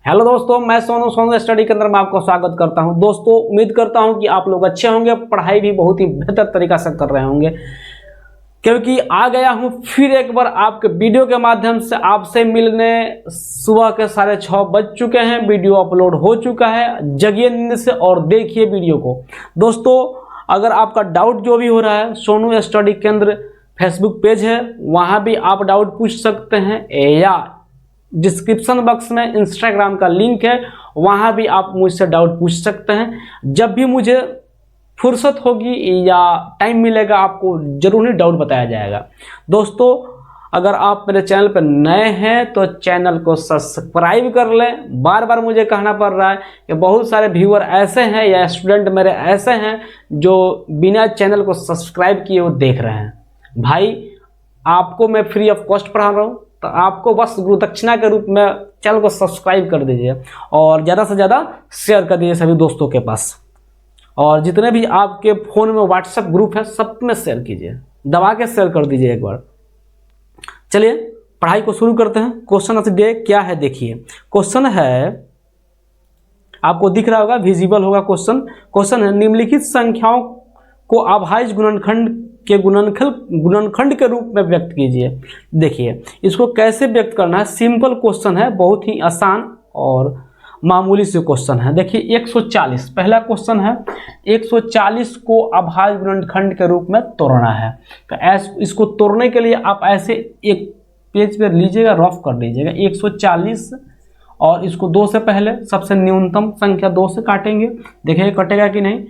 Hello दोस्तों, मैं Sonu study के अंदर में आपको स्वागत करता हूं। दोस्तों, उम्मीद करता हूं कि आप लोग अच्छे होंगे, पढ़ाई भी बहुत ही बेहतर तरीका से कर रहे होंगे, क्योंकि आ गया हूं फिर एक बार आपके वीडियो के माध्यम से आपसे मिलने। सुबह के 6:30 बज चुके हैं, वीडियो अपलोड हो चुका है। जगिए नींद से और देखिए वीडियो को। दोस्तों, अगर आपका डाउट जो भी हो रहा है, सोनू स्टडी केंद्र फेसबुक पेज है, वहाँ भी आप डाउट पूछ सकते हैं, या डिस्क्रिप्शन बॉक्स में इंस्टाग्राम का लिंक है, वहाँ भी आप मुझसे डाउट पूछ सकते हैं। जब भी मुझे फुर्सत होगी या टाइम मिलेगा, आपको जरूर ही डाउट बताया जाएगा। दोस्तों, अगर आप मेरे चैनल पर नए हैं तो चैनल को सब्सक्राइब कर लें। बार बार मुझे कहना पड़ रहा है कि बहुत सारे व्यूअर ऐसे हैं या स्टूडेंट मेरे ऐसे हैं जो बिना चैनल को सब्सक्राइब किए वो देख रहे हैं। भाई, आपको मैं फ्री ऑफ कॉस्ट पढ़ा रहा हूँ, तो आपको बस गुरु दक्षिणा के रूप में चैनल को सब्सक्राइब कर दीजिए और ज़्यादा से ज़्यादा शेयर कर दीजिए सभी दोस्तों के पास। और जितने भी आपके फ़ोन में व्हाट्सएप ग्रुप है, सब में शेयर कीजिए, दबा के शेयर कर दीजिए एक बार। चलिए पढ़ाई को शुरू करते हैं। क्वेश्चन ऑफ द डे क्या है, देखिए। क्वेश्चन है, आपको दिख रहा होगा, विजिबल होगा क्वेश्चन। क्वेश्चन है, निम्नलिखित संख्याओं को अभाज्य गुणनखंड के गुणनखंड के रूप में व्यक्त कीजिए। देखिए, इसको कैसे व्यक्त करना है, सिंपल क्वेश्चन है, बहुत ही आसान और मामूली से क्वेश्चन है। देखिए 140 पहला क्वेश्चन है। 140 को अभाज्य गुणनखंड के रूप में तोड़ना है। तो इसको तोड़ने के लिए आप ऐसे एक पेज पर लीजिएगा, रफ कर दीजिएगा 140, और इसको 2 से पहले सबसे न्यूनतम संख्या 2 से काटेंगे। देखिए कटेगा कि नहीं,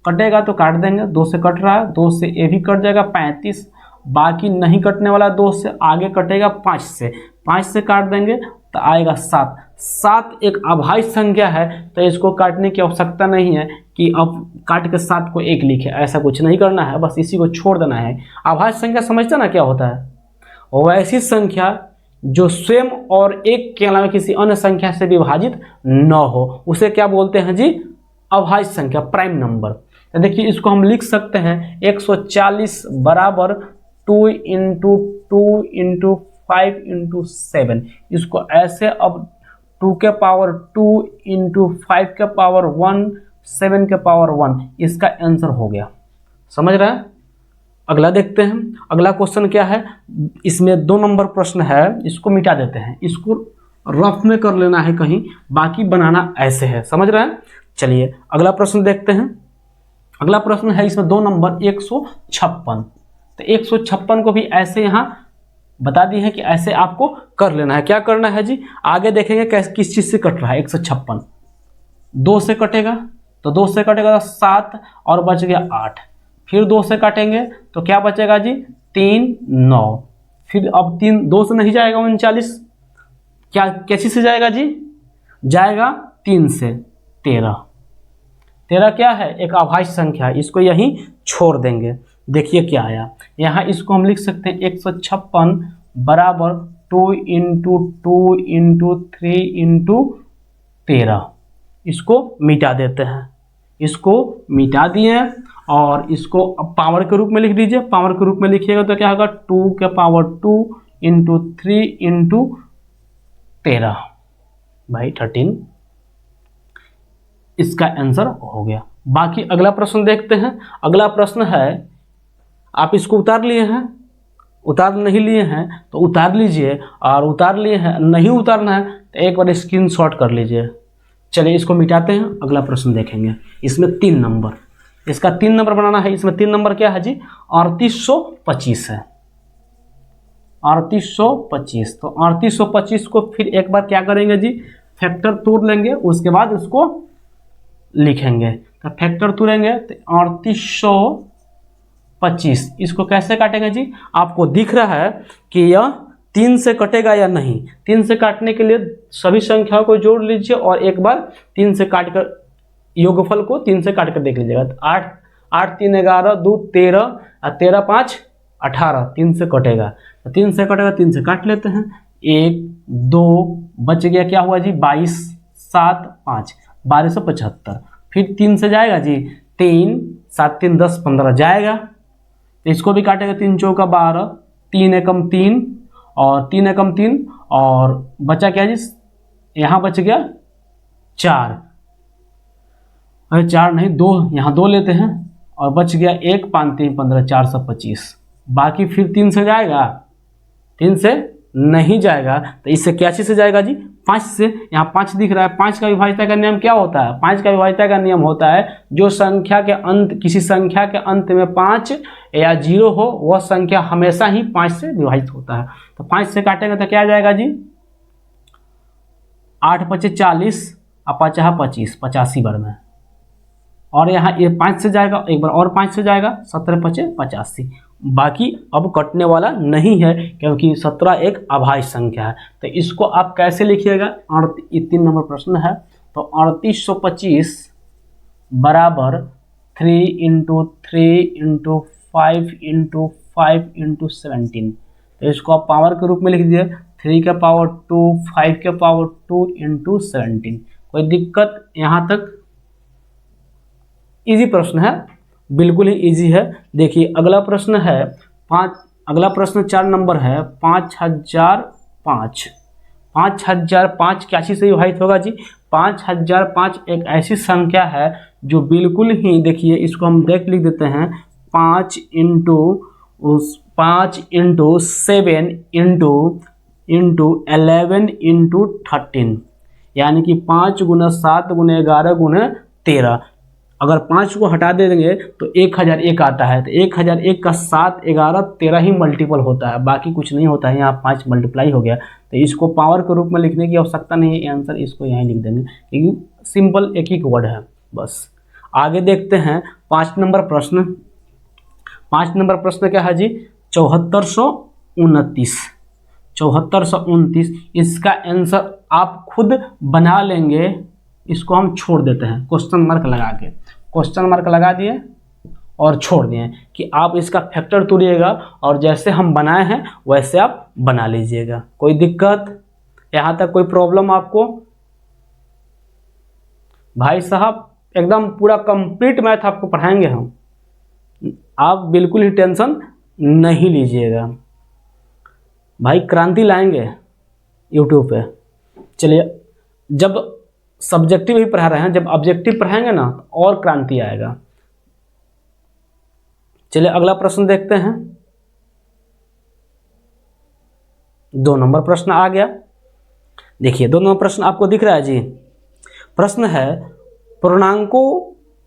कटेगा तो काट देंगे। 2 से कट रहा है, 2 से ये भी कट जाएगा 35। बाकी नहीं कटने वाला 2 से, आगे कटेगा 5 से, 5 से काट देंगे तो आएगा 7। 7 एक अभाज्य संख्या है, तो इसको काटने की आवश्यकता नहीं है कि अब काट के 7 को 1 लिखे, ऐसा कुछ नहीं करना है, बस इसी को छोड़ देना है। अभाज्य संख्या समझते ना क्या होता है, वैसी संख्या जो स्वयं और 1 के अलावा किसी अन्य संख्या से विभाजित न हो, उसे क्या बोलते हैं जी, अभाज्य संख्या, प्राइम नंबर। तो देखिए इसको हम लिख सकते हैं 140 बराबर 2 × 2 × 5 × 7। इसको ऐसे अब 2 के पावर 2 × 5 के पावर 1, 7 के पावर 1, इसका आंसर हो गया। समझ रहे हैं? अगला देखते हैं। अगला क्वेश्चन क्या है, इसमें 2 नंबर प्रश्न है, इसको मिटा देते हैं। इसको रफ में कर लेना है कहीं, बाकी बनाना ऐसे है। समझ रहे हैं? चलिए अगला प्रश्न देखते हैं। अगला प्रश्न है, इसमें 2 नंबर 156। तो 156 को भी ऐसे यहाँ बता दी है कि ऐसे आपको कर लेना है। क्या करना है जी, आगे देखेंगे किस चीज़ से कट रहा है। 156 2 से कटेगा, तो 2 से कटेगा तो 7 और बच गया 8। फिर 2 से काटेंगे तो क्या बचेगा जी, 3 9। फिर अब 2 से नहीं जाएगा 39, क्या कैसी से जाएगा जी, जाएगा 3 से 13। 13 क्या है, एक अभाज्य संख्या, इसको यहीं छोड़ देंगे। देखिए क्या आया यहाँ, इसको हम लिख सकते हैं 156 बराबर 2 × 2 × 3 × 13। इसको मिटा देते हैं, इसको मिटा दिए और इसको पावर के रूप में लिख दीजिए। पावर के रूप में लिखिएगा तो क्या होगा, 2 के पावर 2 × 3 × 13 भाई 13। इसका आंसर हो गया। बाकी अगला प्रश्न देखते हैं। अगला प्रश्न है, आप इसको उतार लिए हैं, उतार नहीं लिए हैं तो उतार लीजिए, और उतार लिए हैं नहीं उतारना है तो एक बार स्क्रीनशॉट कर लीजिए। चलिए इसको मिटाते हैं, अगला प्रश्न देखेंगे। इसमें 3 नंबर, इसका 3 नंबर बनाना है। इसमें 3 नंबर क्या है जी, 3825 है, 3825। तो 3825 को फिर एक बार क्या करेंगे जी, फैक्टर तोड़ लेंगे, उसके बाद उसको लिखेंगे। तो फैक्टर तोड़ेंगे तो 3825, इसको कैसे काटेंगे जी, आपको दिख रहा है कि यह 3 से कटेगा या नहीं। 3 से काटने के लिए सभी संख्याओं को जोड़ लीजिए और एक बार 3 से काटकर योगफल को 3 से काट कर देख लीजिएगा। तो 8 3 11 2 13 और 13 5 18, 3 से कटेगा। तो 3 से कटेगा, 3 से काट लेते हैं। 1 2 बच गया, क्या हुआ जी, 22 7 5 1275। फिर 3 से जाएगा जी, 3 7 3 10 15 जाएगा। तो इसको भी काटेगा, 3 चौका 12, 3 एकम 3 और 3 एकम 3, और बचा क्या जी, यहाँ बच गया 4, अरे 4 नहीं 2, यहाँ 2 लेते हैं और बच गया 1, 5 3 15, 425। बाकी फिर 3 से जाएगा, 3 से नहीं जाएगा, तो इससे क्या चीज से जाएगा जी? 5 से। यहाँ 5 दिख रहा है। 5 का विभाज्यता का नियम क्या होता है? 5 का विभाज्यता का नियम होता है जो संख्या के अंत, किसी संख्या के अंत में 5 या 0 हो, वह संख्या हमेशा ही 5 से विभाजित होता है। तो 5 से काटेंगे तो क्या आ जाएगा जी? 8 5 40 और 5 25, 85 बार में। और यहाँ ये 5 से जाएगा, एक बार और 5 से जाएगा, 17 5 85। बाकी अब कटने वाला नहीं है क्योंकि 17 एक अभाज्य संख्या है। तो इसको आप कैसे लिखिएगा? 3 नंबर प्रश्न है, तो 3825 बराबर 3 × 3 × 5 × 5 × 17। तो इसको आप पावर के रूप में लिख दीजिए, 3 के पावर 2, 5 के पावर 2 × 17। कोई दिक्कत यहाँ तक? इजी प्रश्न है, बिल्कुल ही इजी है। देखिए अगला प्रश्न है 5, अगला प्रश्न 4 नंबर है 5005। 5005 क्या चीज से विभाजित होगा जी? 5005 एक ऐसी संख्या है जो बिल्कुल ही, देखिए इसको हम लिख देते हैं 5 × 7 × 11 × 13, यानी कि 5 × 7 × 11 × 13। अगर 5 को हटा देंगे तो 1001 आता है। तो 1001 का 7 11 13 ही मल्टीपल होता है, बाकी कुछ नहीं होता है। यहाँ 5 मल्टीप्लाई हो गया, तो इसको पावर के रूप में लिखने की आवश्यकता नहीं है। आंसर इसको यहीं लिख देंगे क्योंकि सिंपल एक ही वर्ड है बस। आगे देखते हैं 5 नंबर प्रश्न। 5 नंबर प्रश्न क्या है जी? 7429। 7429 इसका आंसर आप खुद बना लेंगे। इसको हम छोड़ देते हैं क्वेश्चन मार्क लगा के, क्वेश्चन मार्क लगा दिए और छोड़ दिए कि आप इसका फैक्टर तोड़िएगा और जैसे हम बनाए हैं वैसे आप बना लीजिएगा। कोई दिक्कत यहाँ तक? कोई प्रॉब्लम आपको? भाई साहब एकदम पूरा कंप्लीट मैथ आपको पढ़ाएंगे हम, आप बिल्कुल ही टेंशन नहीं लीजिएगा। भाई क्रांति लाएंगे यूट्यूब पे। चलिए, जब सब्जेक्टिव ही पढ़ा रहे हैं, जब ऑब्जेक्टिव पढ़ाएंगे ना और क्रांति आएगा। चलिए अगला प्रश्न देखते हैं। 2 नंबर प्रश्न आ गया। देखिए 2 नंबर प्रश्न आपको दिख रहा है जी। प्रश्न है पूर्णांकों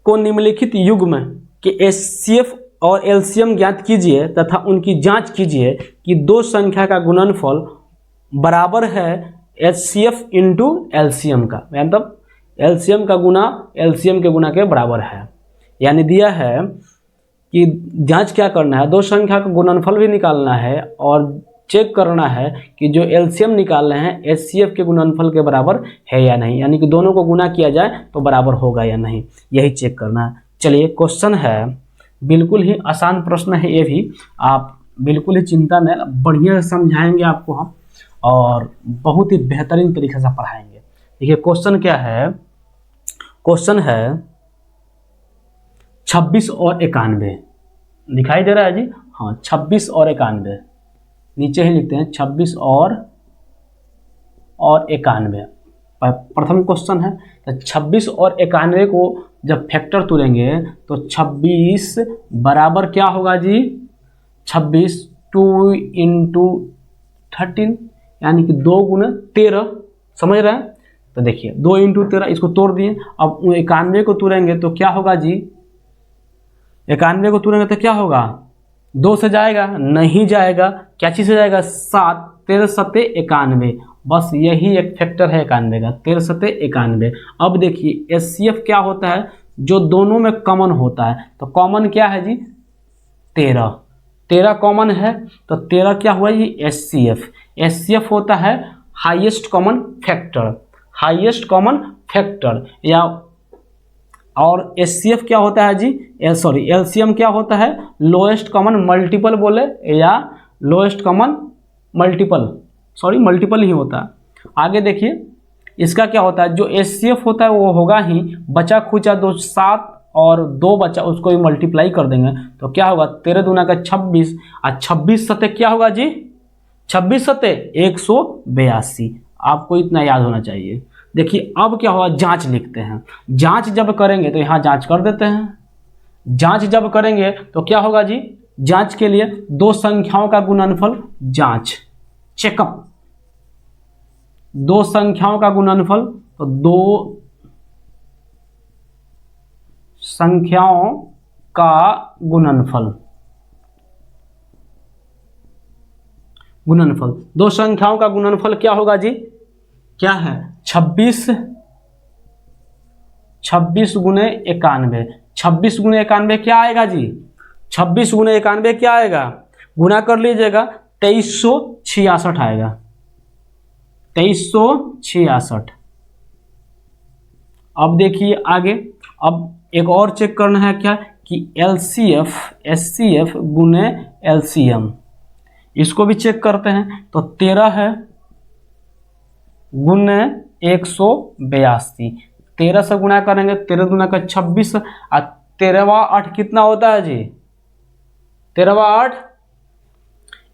को निम्नलिखित युग्म के HCF और LCM ज्ञात कीजिए तथा उनकी जांच कीजिए कि 2 संख्या का गुणनफल बराबर है HCF × LCM का, मतलब LCM का गुना LCM के गुना के बराबर है। यानी दिया है कि जांच क्या करना है? 2 संख्या का गुणनफल भी निकालना है और चेक करना है कि जो LCM निकाल रहे हैं HCF के गुणनफल के बराबर है या नहीं, यानी कि दोनों को गुना किया जाए तो बराबर होगा या नहीं, यही चेक करना है। चलिए क्वेश्चन है, बिल्कुल ही आसान प्रश्न है ये भी, आप बिल्कुल ही चिंता न, बढ़िया से समझाएंगे आपको हम और बहुत ही बेहतरीन तरीके से पढ़ाएंगे। देखिए क्वेश्चन क्या है? क्वेश्चन है 26 और 91। दिखाई दे रहा है जी? हाँ, 26 और 91 नीचे ही लिखते हैं, 26 और 91 प्रथम क्वेश्चन है। तो 26 और 91 को जब फैक्टर तोड़ेंगे तो 26 बराबर क्या होगा जी? 26 2 × 13, यानी कि 2 × 13, समझ रहे हैं? तो देखिए 2 × 13 इसको तोड़ दिए। अब 91 को तोड़ेंगे तो क्या होगा जी? 91 को तोड़ेंगे तो क्या होगा? 2 से जाएगा? नहीं जाएगा। क्या चीज से जाएगा? 7 13 7 91, बस यही एक फैक्टर है 91 का, 13 7 91। अब देखिए HCF क्या होता है? जो दोनों में कॉमन होता है। तो कॉमन क्या है जी? 13 कॉमन है, तो 13 क्या हुआ जी? HCF। HCF होता है highest common factor, highest common factor. या और HCF क्या होता है जी? सॉरी LCM क्या होता है? लोएस्ट कॉमन मल्टीपल बोले या lowest common multiple, sorry multiple ही होता है। आगे देखिए इसका क्या होता है? जो HCF होता है वो होगा ही बचा खुचा 2 7 और 2 बचा, उसको भी मल्टीप्लाई कर देंगे तो क्या होगा? 13 दूना का 26 और 26 सते क्या होगा जी? 26 सते 182। आपको इतना याद होना चाहिए। देखिए अब क्या हुआ, जांच लिखते हैं। जांच जब करेंगे तो यहाँ जांच कर देते हैं। जांच जब करेंगे तो क्या होगा जी, जांच के लिए दो संख्याओं का गुणनफल, जांच चेकअप, दो संख्याओं का गुणनफल, तो दो संख्याओं का गुणनफल, गुणनफल दो संख्याओं का गुणनफल क्या होगा जी, क्या है 26, 26 गुने 91, 26 गुने 91 क्या आएगा जी, 26 गुने 91 क्या आएगा, गुना कर लीजिएगा 2366 आएगा, 2366। अब देखिए आगे, अब एक और चेक करना है क्या कि LCF SCF गुने LCM, इसको भी चेक करते हैं। तो 13 है गुने 182, 13 से गुना करेंगे, 13 गुना का 26, और 13वां 8 कितना होता है जी, 13वां 8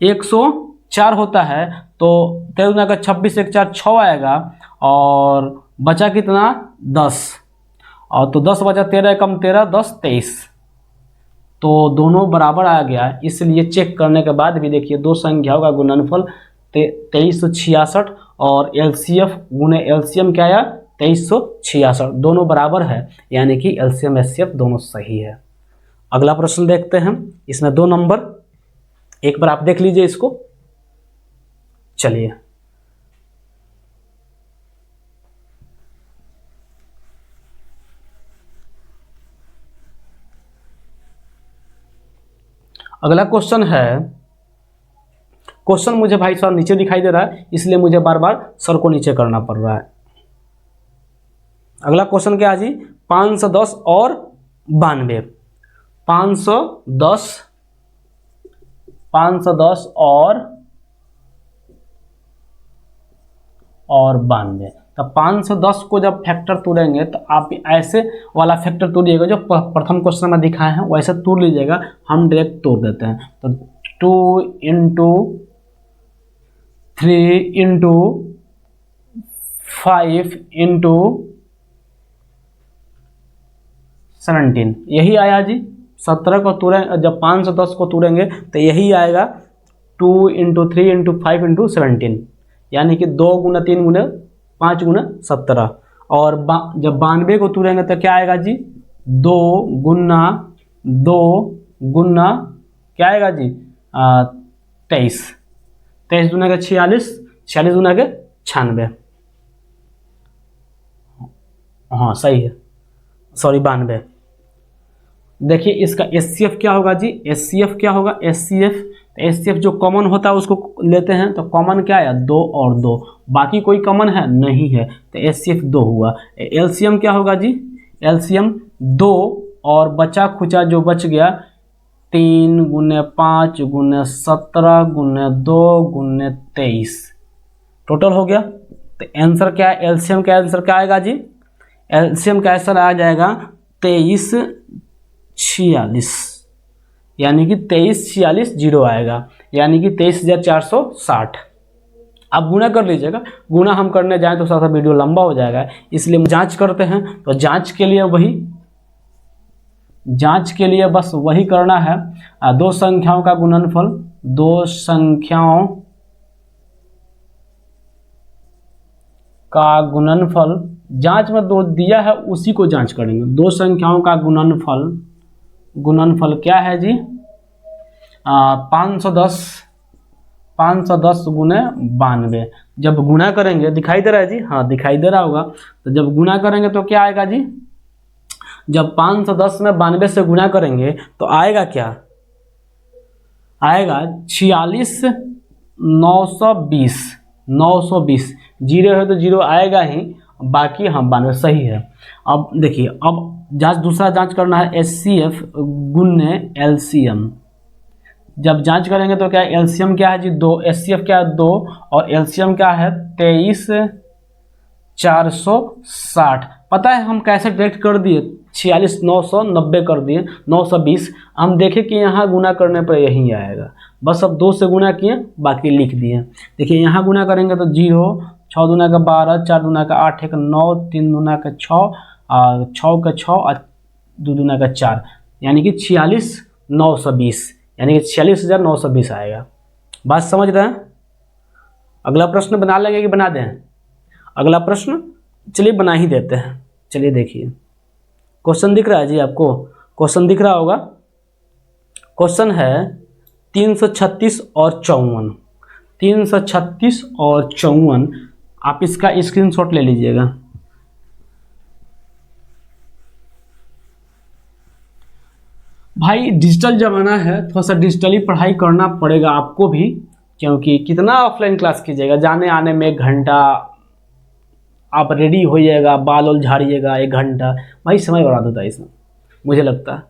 104 होता है। तो 13 गुना का 26, 1 4 6 आएगा, और बचा कितना 10, और तो 10 बचा 13 कम 13 10 23, तो दोनों बराबर आ गया। इसलिए चेक करने के बाद भी देखिए दो संख्याओं का गुणनफल 2366 और LCF गुने LCM क्या आया 2366, दोनों बराबर है, यानी कि LCM SCF दोनों सही है। अगला प्रश्न देखते हैं, इसमें 2 नंबर, एक बार आप देख लीजिए इसको। चलिए अगला क्वेश्चन है, क्वेश्चन मुझे भाई साहब नीचे दिखाई दे रहा है, इसलिए मुझे बार बार सर को नीचे करना पड़ रहा है। अगला क्वेश्चन क्या है जी, 510 और 92, 510 और 92। तो 510 को जब फैक्टर तोड़ेंगे तो आप ऐसे वाला फैक्टर तोड़िएगा जो प्रथम क्वेश्चन में दिखाए हैं, वैसे तोड़ लीजिएगा। हम डायरेक्ट तोड़ देते हैं। तो 2 इंटू 3 इंटू 5 इंटू 17, यही आया जी। 17 को तोड़ें, जब 510 को तोड़ेंगे तो यही आएगा 2 इंटू 3 इंटू 5 इंटू 17, यानी कि 2 गुना 3 गुना 5 गुना 17। और जब 92 को तोड़ेंगे तो क्या आएगा जी, 2 गुना क्या आएगा जी 23, 23 गुना के 46, 46 गुना के 96, हाँ सही है, सॉरी 92। देखिए इसका SCF क्या होगा जी, SCF क्या होगा, SCF जो कॉमन होता है उसको लेते हैं। तो कॉमन क्या है 2 और 2, बाकी कोई कॉमन है नहीं है, तो SCF 2 हुआ। LCM क्या होगा जी, LCM 2 और बचा खुचा जो बच गया 3 गुने 5 गुने 17 गुने 2 गुने 23, टोटल हो गया। तो आंसर क्या है, LCM का आंसर क्या आएगा जी, LCM का आंसर आ जाएगा 2346, यानी कि 2346 जीरो आएगा, यानी कि 23460। आप गुना कर लीजिएगा, गुना हम करने जाएं तो सारा वीडियो लंबा हो जाएगा, इसलिए जांच करते हैं। तो जांच के लिए बस वही करना है, दो संख्याओं का गुणनफल, दो संख्याओं का गुणनफल, जांच में 2 दिया है उसी को जांच करेंगे। दो संख्याओं का गुणनफल क्या है जी, 510 गुने 92। जब गुना करेंगे, दिखाई दे रहा है जी, हाँ दिखाई दे रहा होगा। तो जब गुना करेंगे तो क्या आएगा जी, जब 510 में 92 से गुना करेंगे तो आएगा क्या, आएगा 46,920, जीरो है तो जीरो आएगा ही, बाकी हम 92 सही है। अब देखिए, अब दूसरा जांच करना है SCF गुने LCM। जब जांच करेंगे तो क्या LCM क्या है जी 2, SCF क्या है 2 और LCM क्या है 23460। पता है हम कैसे डायरेक्ट कर दिए, 46,990 कर दिए, 920। हम देखें कि यहाँ गुना करने पर यही आएगा, बस अब 2 से गुना किए बाकी लिख दिए। देखिए यहाँ गुना करेंगे तो 0 6 दूना का 12, 4 दूना का 8, 1 9, 3 दूना का 6, 6 का 6 और 2 दूना का 4, यानी कि 46,920, यानी कि 46,920 आएगा। बात समझ रहे हैं? अगला प्रश्न बना लेंगे कि बना दें? अगला प्रश्न चलिए बना ही देते हैं। चलिए देखिए, क्वेश्चन दिख रहा है जी आपको? क्वेश्चन दिख रहा होगा। क्वेश्चन है 336 और 54। 336 और 54, आप इसका स्क्रीनशॉट ले लीजिएगा। भाई डिजिटल ज़माना है, थोड़ा सा डिजिटली पढ़ाई करना पड़ेगा आपको भी, क्योंकि कितना ऑफलाइन क्लास कीजिएगा, जाने आने में 1 घंटा, आप रेडी होइएगा, बाल वाल झाड़िएगा 1 घंटा, भाई समय बर्बाद होता है इसमें, मुझे लगता है।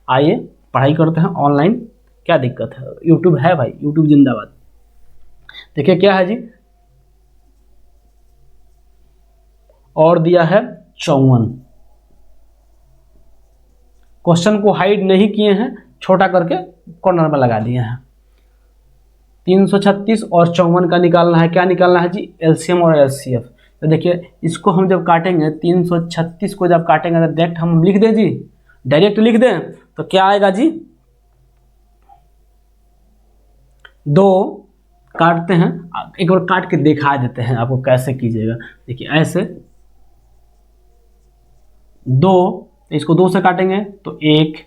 आइए पढ़ाई करते हैं ऑनलाइन, क्या दिक्कत है? यूट्यूब है भाई, यूट्यूब जिंदाबाद। देखिए क्या है जी, और दिया है 54। क्वेश्चन को हाइड नहीं किए हैं, छोटा करके कॉर्नर में लगा दिए हैं। 336 और 54 का निकालना है। क्या निकालना है जी? एलसीएम और एलसीएफ। तो देखिए इसको हम जब काटेंगे, 336 को जब काटेंगे तो डायरेक्ट हम लिख दें जी, डायरेक्ट लिख दें तो क्या आएगा जी? 2 काटते हैं, एक बार काट के दिखा देते हैं आपको कैसे कीजिएगा। देखिए ऐसे 2, इसको 2 से काटेंगे तो 1,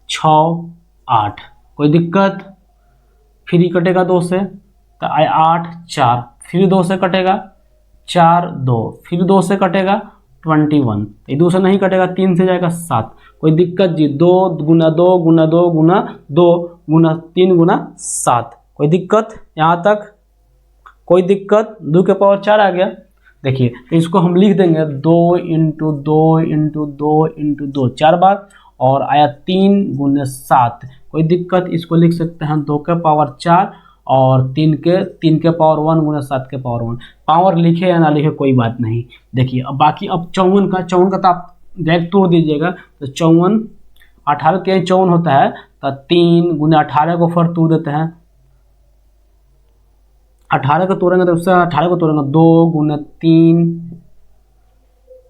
6, 8, कोई दिक्कत? फिर ही कटेगा 2 से तो 8, 4, फिर 2 से कटेगा 4, 2, फिर 2 से कटेगा 21, ये 2 से नहीं कटेगा, 3 से जाएगा 7, कोई दिक्कत जी? 2 गुना 2 गुना 2 गुना 2 गुना 3 गुना 7, कोई दिक्कत यहाँ तक? कोई दिक्कत? 2 के पावर 4 आ गया। देखिए तो इसको हम लिख देंगे 2 इंटू 2 इंटू 2 इंटू 2 4 बार, और आया 3 गुने 7, कोई दिक्कत? इसको लिख सकते हैं 2 के पावर 4 और 3 के पावर 1 गुना 7 के पावर 1। पावर लिखे या ना लिखे कोई बात नहीं। देखिए अब बाकी, अब 54 का तो आप डायरेक्ट तोड़ दीजिएगा। तो 54, 18 के 54 होता है, तो 3 गुने 18 को फर्क तोड़ देते हैं। 18 को तोड़ेंगे तो उससे 18 को तोड़ेंगे 2 गुने 3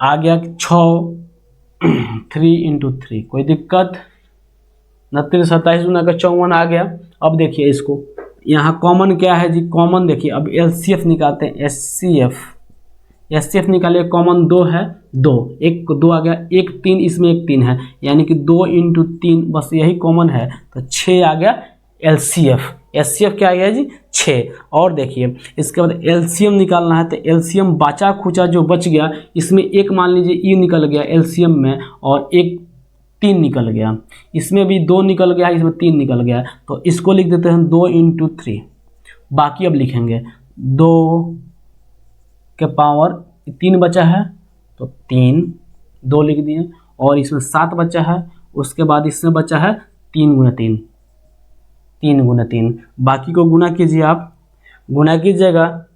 आ गया 6, 3 इंटू 3, कोई दिक्कत? 29, 27 गुना का 54 आ गया। अब देखिए इसको, यहाँ कॉमन क्या है जी? कॉमन देखिए, अब एलसीएफ निकालते हैं। एचसीएफ निकालिए, कॉमन 2 है, 2, 2 आ गया, 1 3, इसमें 1 3 है, यानी कि 2 इंटू 3, बस यही कॉमन है, तो 6 आ गया एलसीएफ। एचसीएफ क्या आ गया जी? 6। और देखिए इसके बाद एलसीएम निकालना है, तो एलसीएम बचा खुचा जो बच गया, इसमें एक मान लीजिए ई निकल गया एलसीएम में, और एक 3 निकल गया, इसमें भी 2 निकल गया, इसमें 3 निकल गया, तो इसको लिख देते हैं 2 इंटू 3। बाकी अब लिखेंगे 2 के पावर 3 बचा है, तो 3, 2 लिख दिए, और इसमें 7 बचा है, उसके बाद इसमें बचा है 3 गुना 3, 3 गुना 3। बाकी को गुना कीजिए, आप गुना कीजिएगा,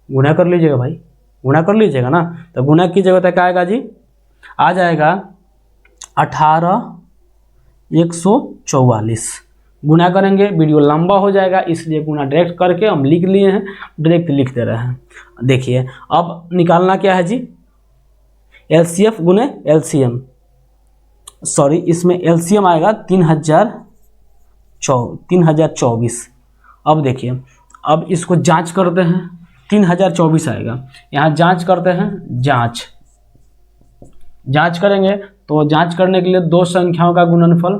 गुना कर लीजिएगा भाई, गुना कर लीजिएगा ना, तो गुना कीजिएगा तो क्या आएगा जी? आ जाएगा 18,144। गुना करेंगे, वीडियो लंबा हो जाएगा, इसलिए गुना डायरेक्ट करके हम लिख लिए हैं, डायरेक्ट लिख दे रहे हैं। देखिए अब निकालना क्या है जी? एलसीएफ गुने एलसीएम, सॉरी इसमें एलसीएम आएगा 3024। अब देखिए, अब इसको जांच करते हैं, 3024 आएगा। यहाँ जांच करते हैं, जांच करेंगे तो जांच करने के लिए 2 संख्याओं का गुणनफल,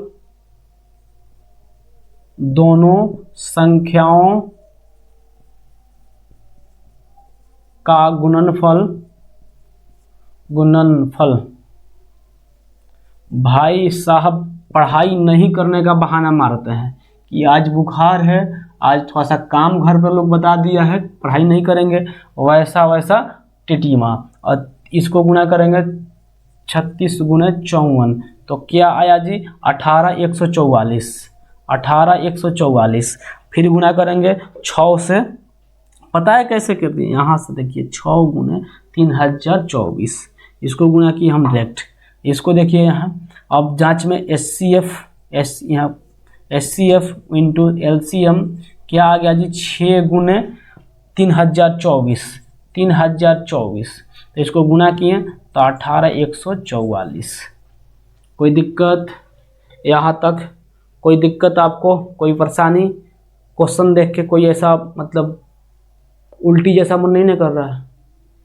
दोनों संख्याओं का गुणनफल। भाई साहब पढ़ाई नहीं करने का बहाना मारते हैं कि आज बुखार है, आज थोड़ा सा काम घर पर लोग बता दिया है, पढ़ाई नहीं करेंगे, वैसा टिटीमा। और इसको गुना करेंगे 36 गुने 54, तो क्या आया जी? 18,144। फिर गुना करेंगे 6 से, पता है कैसे करते हैं? यहाँ से देखिए 6 गुने 3024, इसको गुना किए हम डायरेक्ट। इसको देखिए यहाँ, अब जांच में एचसीएफ इंटू एलसीएम क्या आ गया जी? 6 गुने 3024 तो इसको गुना किए तो 18,144। कोई दिक्कत यहाँ तक? कोई दिक्कत आपको, कोई परेशानी? क्वेश्चन देख के कोई ऐसा मतलब उल्टी जैसा मन नहीं ना कर रहा है?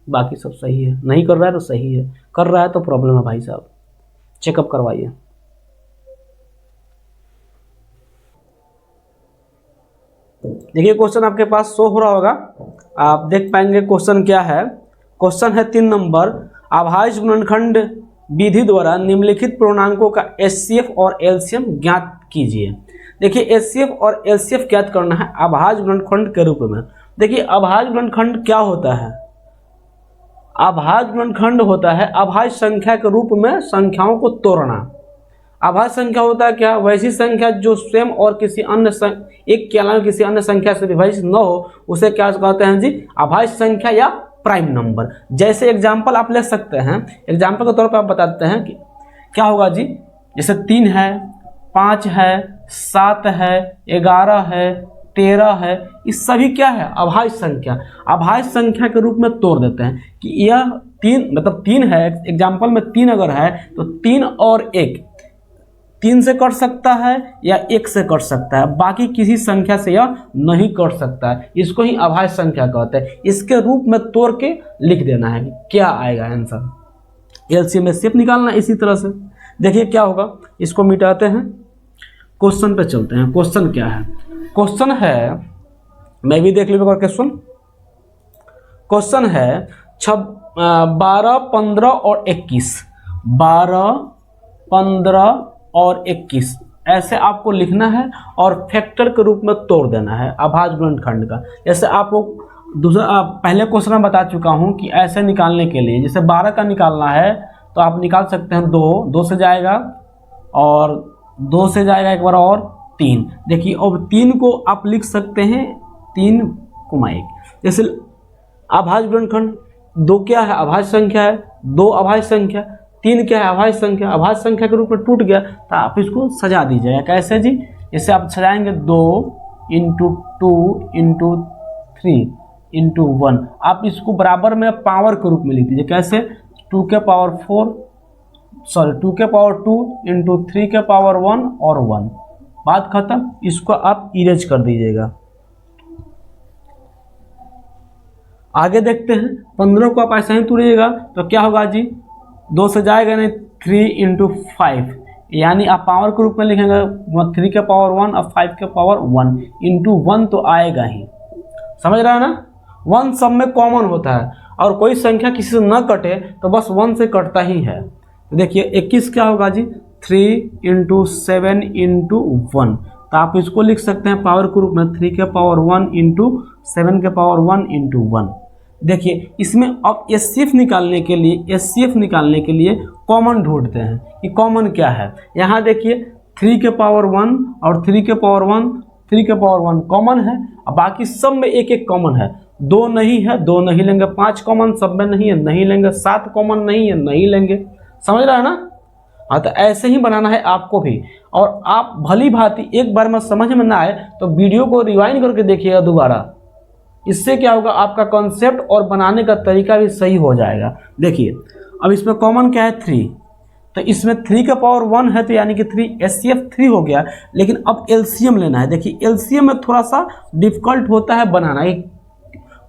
बाकी सब सही है, नहीं कर रहा है तो सही है, कर रहा है तो प्रॉब्लम है भाई साहब, चेकअप करवाइए। देखिए क्वेश्चन आपके पास शो हो रहा होगा, आप देख पाएंगे क्वेश्चन क्या है। क्वेश्चन है 3 नंबर, अभाज्य गुणनखंड विधि द्वारा निम्नलिखित पूर्णांकों का एचसीएफ और एलसीएम ज्ञात कीजिए। देखिए एचसीएफ और एलसीएफ ज्ञात करना है अभाज्य गुणनखंड के रूप में। देखिए अभाज्य गुणनखंड क्या होता है? अभाज्य गुणनखंड होता है अभाज्य संख्या के रूप में संख्याओं को तोड़ना। अभाज्य संख्या होता है क्या? वैसी संख्या जो स्वयं और किसी अन्य एक के अलावा किसी अन्य संख्या से विभाजित न हो, उसे क्या कहते हैं जी? अभाज्य संख्या या प्राइम नंबर। जैसे एग्जाम्पल आप ले सकते हैं, एग्जाम्पल के तौर पर आप बताते हैं कि क्या होगा जी। जैसे 3 है, 5 है, 7 है, 11 है, 13 है, इस सभी क्या है? अभाज्य संख्या। अभाज्य संख्या के रूप में तोड़ देते हैं कि यह 3 मतलब 3 है, एग्जाम्पल में 3 अगर है तो 3 और 1 3 से कट सकता है या 1 से कट सकता है, बाकी किसी संख्या से यह नहीं कट सकता है। इसको ही अभाज्य संख्या कहते हैं। इसके रूप में तोड़ के लिख देना है कि क्या आएगा आंसर। एलसीएम एचसीएफ निकालना इसी तरह से। देखिए क्या होगा, इसको मिटाते हैं, क्वेश्चन पे चलते हैं। क्वेश्चन क्या है? क्वेश्चन है, मैं भी देख लीजिएगा क्वेश्चन। क्वेश्चन है 12, 15 और 21। 12, 15 और 21 ऐसे आपको लिखना है और फैक्टर के रूप में तोड़ देना है अभाज्य गुणनखंड का। जैसे आपको दूसरा पहले क्वेश्चन में बता चुका हूं कि ऐसे निकालने के लिए, जैसे 12 का निकालना है तो आप निकाल सकते हैं 2 से जाएगा और 2 से जाएगा एक बार और 3। देखिए अब 3 को आप लिख सकते हैं 3, 1। जैसे अभाज्य गुणनखंड 2 क्या है? अभाज्य संख्या है। 2 अभाज्य संख्या, 3 क्या है? अभाज्य संख्या। अभाज्य संख्या के रूप में टूट गया तो आप इसको सजा दीजिएगा। कैसे जी? जैसे आप सजाएंगे 2 × 2 × 3 × 1। आप इसको बराबर में पावर के रूप में लिख दीजिए। कैसे? 2 के पावर 2 × 3 के पावर 1 और 1। बात खत्म। इसको आप इरेज कर दीजिएगा। आगे देखते हैं, 15 को आप ऐसा ही तोड़िएगा तो क्या होगा जी? 2 से जाएगा नहीं, 3 × 5, यानी आप पावर के रूप में लिखेंगे 3 के पावर 1 और 5 के पावर 1 × 1 तो आएगा ही। समझ रहे हैं ना? 1 सब में कॉमन होता है और कोई संख्या किसी से न कटे तो बस 1 से कटता ही है। तो देखिए 21 क्या होगा जी? 3 × 7 × 1। तो आप इसको लिख सकते हैं पावर के रूप में 3 के पावर 1 × 7 के पावर 1 × 1। देखिए इसमें अब एचसीएफ निकालने के लिए कॉमन ढूंढते हैं कि कॉमन क्या है। यहाँ देखिए 3 के पावर 1 और 3 के पावर 1, 3 के पावर 1 कॉमन है, और बाकी सब में एक एक कॉमन है। 2 नहीं है, 2 नहीं लेंगे। 5 कॉमन सब में नहीं है, नहीं लेंगे। 7 कॉमन नहीं है, नहीं लेंगे। समझ रहा है ना? हाँ, तो ऐसे ही बनाना है आपको भी। और आप भली भांति एक बार में समझ में ना आए तो वीडियो को रिवाइंड करके देखिएगा दोबारा। इससे क्या होगा, आपका कॉन्सेप्ट और बनाने का तरीका भी सही हो जाएगा। देखिए अब इसमें कॉमन क्या है? 3। तो इसमें 3 का पावर 1 है तो यानी कि 3 एचसीएफ 3 हो गया। लेकिन अब एलसीएम लेना है। देखिए एलसीएम में थोड़ा सा डिफिकल्ट होता है बनाना,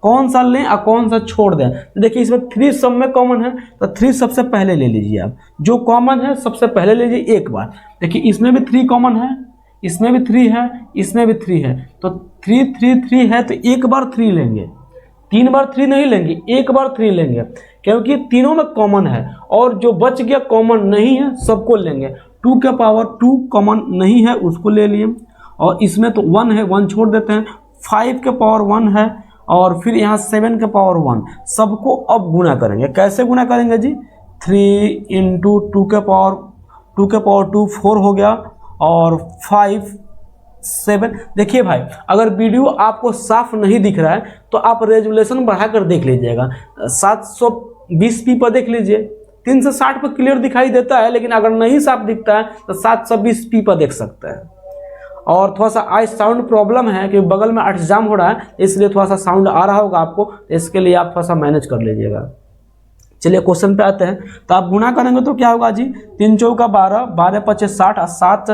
कौन सा लें और कौन सा छोड़ दें। तो देखिए इसमें 3 सब में कॉमन है तो 3 सबसे पहले ले लीजिए। आप जो कॉमन है सबसे पहले लीजिए एक बार। देखिए इसमें भी 3 कॉमन है, इसमें भी 3 है, इसमें भी 3 है। तो 3 3 3 है तो एक बार 3 लेंगे, 3 बार 3 नहीं लेंगे, एक बार 3 लेंगे, क्योंकि तीनों में कॉमन है। और जो बच गया कॉमन नहीं है सबको लेंगे। 2 के पावर 2 कॉमन नहीं है, उसको ले लिए। और इसमें तो 1 है, 1 छोड़ देते हैं। 5 के पावर 1 है और फिर यहाँ 7 के पावर 1, सबको अब गुना करेंगे। कैसे गुना करेंगे जी? 3 × 2 के पावर 2 4 हो गया और 5 7। देखिए भाई अगर वीडियो आपको साफ नहीं दिख रहा है तो आप रेजोल्यूशन बढ़ाकर देख लीजिएगा। 720p पर देख लीजिए, 3 से 60 पर क्लियर दिखाई देता है, लेकिन अगर नहीं साफ दिखता है तो 720p पर देख सकते हैं। और थोड़ा सा आज साउंड प्रॉब्लम है कि बगल में एग्जाम हो रहा है, इसलिए थोड़ा सा साउंड आ रहा होगा आपको, तो इसके लिए आप थोड़ा सा मैनेज कर लीजिएगा। चलिए क्वेश्चन पे आते हैं। तो आप गुना करेंगे तो क्या होगा जी, 3 चौका 12, 12 पचे 60 और 7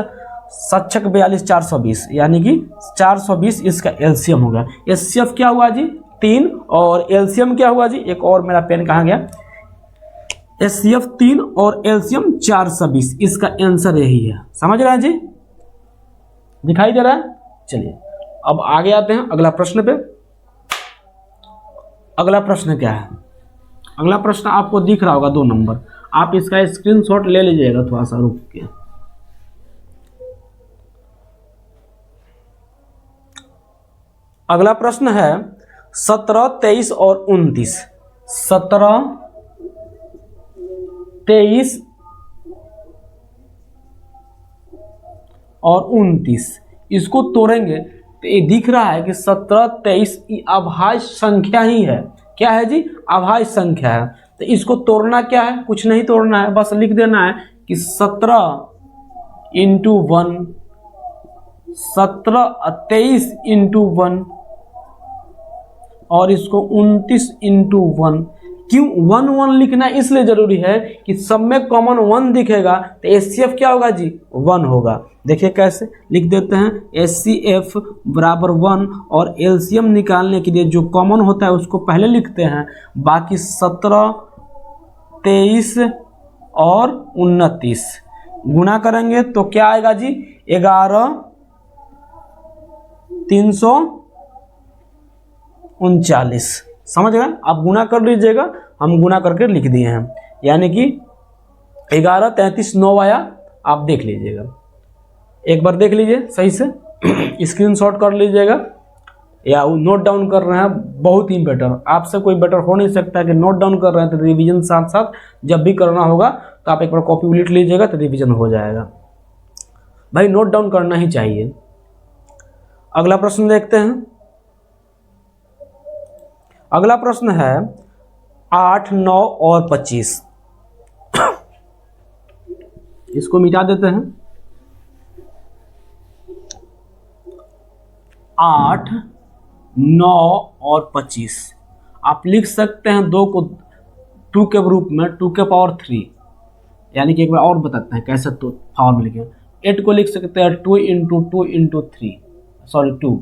7 42 420, यानी कि 420 इसका एलसीएम होगा। एचसीएफ क्या हुआ जी 3 और एलसीएम क्या हुआ जी, एक और मेरा पेन कहाँ गया, एचसीएफ 3 और एलसीएम 420, इसका आंसर यही है। समझ रहे हैं जी, दिखाई दे रहा है। चलिए अब आगे आते हैं अगला प्रश्न पे। अगला प्रश्न क्या है, अगला प्रश्न आपको दिख रहा होगा 2 नंबर, आप इसका स्क्रीनशॉट ले लीजिएगा थोड़ा सा रुक के। अगला प्रश्न है 17, 23 और 29। 17, 23 और 29 इसको तोड़ेंगे तो ये दिख रहा है कि 17, 23 अभाज्य संख्या ही है। क्या है जी, अभाज्य संख्या है। तो इसको तोड़ना क्या है, कुछ नहीं तोड़ना है, बस लिख देना है कि 17 इंटू 1, 17 23 इंटू 1 और इसको 29 इंटू 1। क्यों 1 1 लिखना इसलिए जरूरी है कि सब में कॉमन 1 दिखेगा तो एचसीएफ क्या होगा जी 1 होगा। देखिए कैसे लिख देते हैं, एचसीएफ बराबर 1 और एलसीएम निकालने के लिए जो कॉमन होता है उसको पहले लिखते हैं, बाकी 17, 23 और 29 गुना करेंगे तो क्या आएगा जी 11 339। समझ रहे हैं, आप गुना कर लीजिएगा, हम गुना करके लिख दिए हैं, यानी कि 11 33 9 आया। आप देख लीजिएगा, एक बार देख लीजिए सही से, स्क्रीनशॉट कर लीजिएगा या नोट डाउन कर रहे हैं, बहुत ही बेटर, आपसे कोई बेटर हो नहीं सकता कि नोट डाउन कर रहे हैं तो रिवीजन साथ साथ जब भी करना होगा तो आप एक बार कॉपी उलट लीजिएगा तो रिवीजन हो जाएगा। भाई नोट डाउन करना ही चाहिए। अगला प्रश्न देखते हैं। अगला प्रश्न है 8, 9 और 25। इसको मिटा देते हैं। 8, 9 और 25 आप लिख सकते हैं 2 को 2 के रूप में 2 के पावर 3, यानी कि एक बार और बताते हैं कैसे तो फॉर्म लिखें। 8 को लिख सकते हैं 2 इंटू 2 इंटू 3 सॉरी 2,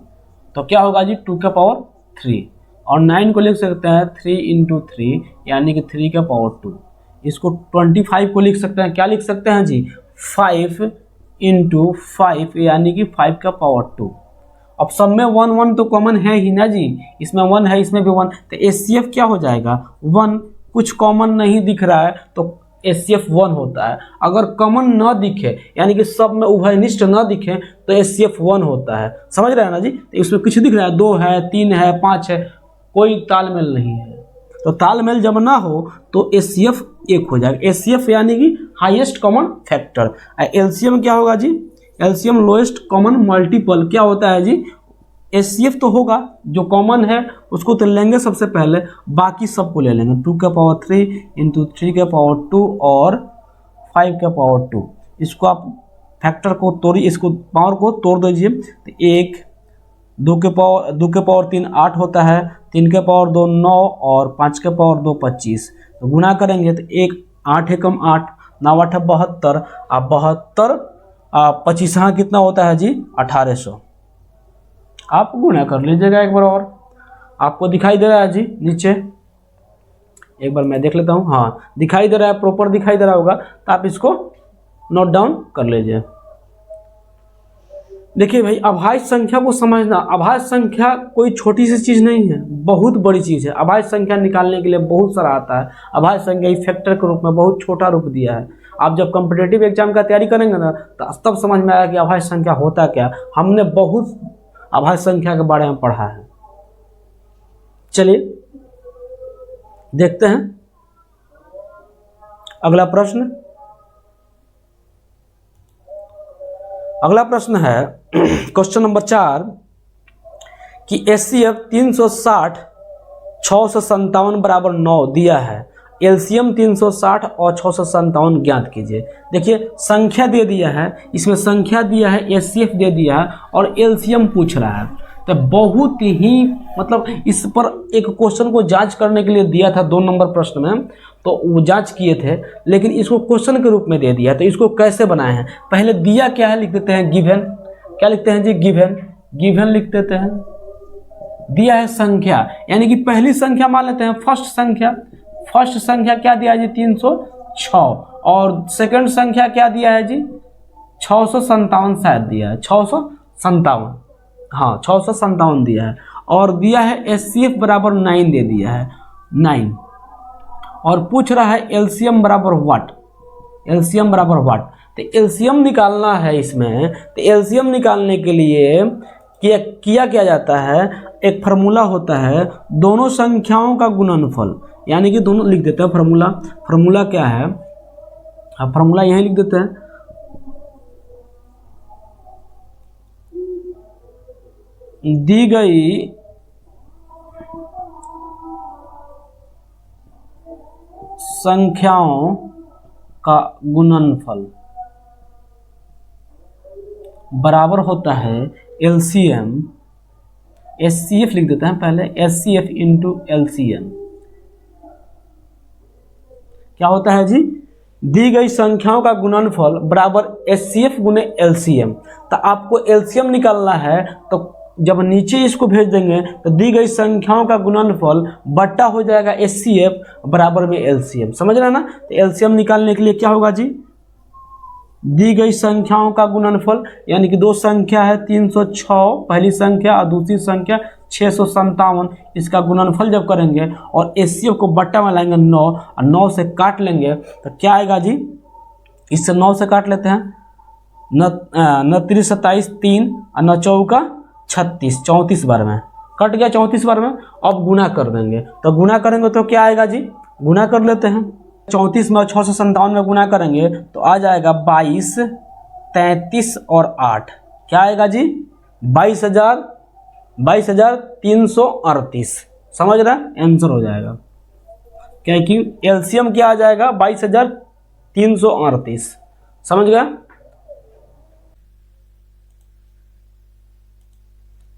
तो क्या होगा जी 2 के पावर 3। और 9 को लिख सकते हैं 3 इंटू 3 यानी कि 3 के पावर 2। इसको 25 को लिख सकते हैं, क्या लिख सकते हैं जी 5 इंटू 5 यानी कि 5 का पावर 2। अब सब में 1 1 तो कॉमन है ही ना जी, इसमें 1 है इसमें भी 1, तो एचसीएफ क्या हो जाएगा 1। कुछ कॉमन नहीं दिख रहा है तो एचसीएफ 1 होता है। अगर कॉमन न दिखे यानी कि सब में उभयनिष्ठ न दिखे तो एचसीएफ 1 होता है। समझ रहे हैं ना जी, तो इसमें कुछ दिख रहा है 2 है 3 है 5 है, कोई तालमेल नहीं है। तो तालमेल जब ना हो तो एचसीएफ 1 हो जाएगा। एचसीएफ यानी कि हाईएस्ट कॉमन फैक्टर। एलसीएम क्या होगा जी, एलसीएम लोएस्ट कॉमन मल्टीपल क्या होता है जी, एचसीएफ तो होगा जो कॉमन है उसको तो लेंगे सबसे पहले, बाकी सबको ले लेंगे 2 के पावर 3 इंटू 3 के पावर 2 और 5 के पावर 2। इसको आप फैक्टर को तोड़िए, इसको पावर को तोड़ दीजिए तो 1 2 के पावर 3 8 होता है, 3 के पावर 2 9 और 5 के पावर 2 25। तो गुना करेंगे तो 1 8 एकम 8 9 8 72 और 72 25 हाँ कितना होता है जी 1800। आप गुना कर लीजिएगा एक बार और। आपको दिखाई दे रहा है जी नीचे, एक बार मैं देख लेता हूँ, हाँ दिखाई दे रहा है, प्रॉपर दिखाई दे रहा होगा, तो आप इसको नोट डाउन कर लीजिए। देखिए भाई अभाज्य संख्या को समझना, अभाज्य संख्या कोई छोटी सी चीज़ नहीं है, बहुत बड़ी चीज़ है। अभाज्य संख्या निकालने के लिए बहुत सारा आता है। अभाज्य संख्या फैक्टर के रूप में बहुत छोटा रूप दिया है। आप जब कॉम्पिटिटिव एग्जाम का तैयारी करेंगे ना तो तब समझ में आया कि अभाज्य संख्या होता क्या। हमने बहुत अभाज्य संख्या के बारे में पढ़ा है। चलिए देखते हैं अगला प्रश्न। अगला प्रश्न है क्वेश्चन नंबर 4 कि एचसीएफ 360 657 बराबर 9 दिया है। एलसीएम 360 और 657 ज्ञात कीजिए। देखिए संख्या दे दिया है, इसमें संख्या दिया है, एचसीएफ दे दिया है और एलसीएम पूछ रहा है। तो बहुत ही मतलब इस पर एक क्वेश्चन को जांच करने के लिए दिया था 2 नंबर प्रश्न में, तो वो जांच किए थे, लेकिन इसको क्वेश्चन के रूप में दे दिया। तो इसको कैसे बनाए हैं, पहले दिया क्या है लिख देते हैं गिवन। क्या लिखते हैं जी, गिवन। गिवन लिख देते हैं। दिया है संख्या, यानी कि पहली संख्या मान लेते हैं फर्स्ट संख्या। फर्स्ट संख्या क्या दिया है जी, 306। और सेकंड संख्या क्या दिया है जी, 657 शायद दिया है, 657। हाँ 657 दिया है। और दिया है एचसीएफ बराबर 9 दे दिया है, 9। और पूछ रहा है एलसीएम बराबर व्हाट, एलसीएम बराबर व्हाट। तो एलसीएम निकालना है इसमें। तो एलसीएम निकालने के लिए किया क्या जाता है, एक फार्मूला होता है, दोनों संख्याओं का गुणनफल, यानी कि दोनों लिख देते हैं फार्मूला। फार्मूला क्या है, अब फार्मूला यहीं लिख देते हैं। दी गई संख्याओं का गुणनफल बराबर होता है एलसीएम, एचसीएफ लिख देते हैं पहले, एचसीएफ इंटू एलसीएम। क्या होता है जी, दी गई संख्याओं का गुणनफल बराबर एचसीएफ गुने एलसीएम। तो आपको एलसीएम निकालना है, तो जब नीचे इसको भेज देंगे तो दी गई संख्याओं का गुणनफल बट्टा हो जाएगा एचसीएफ बराबर में एलसीएम। समझ रहे हैं ना। तो एलसीएम निकालने के लिए क्या होगा जी, दी गई संख्याओं का गुणनफल, यानी कि 2 संख्या है 306 पहली संख्या और दूसरी संख्या 657, इसका गुणनफल जब करेंगे और एचसीएफ को बट्टा में लाएंगे 9 और 9 से काट लेंगे तो क्या आएगा जी, इससे 9 से काट लेते हैं, न 3 27 3 और 9 चौका 36, 34 बार में कट गया, 34 बार में। अब गुना कर देंगे, तो गुना करेंगे तो क्या आएगा जी, गुना कर लेते हैं। 34 में और 657 में गुना करेंगे तो आ जाएगा 22, 33 और 8, क्या आएगा जी, 22,338। समझ रहे हैं, आंसर हो जाएगा, क्योंकि एलसीएम क्या आ जाएगा, 22,338। समझ गया।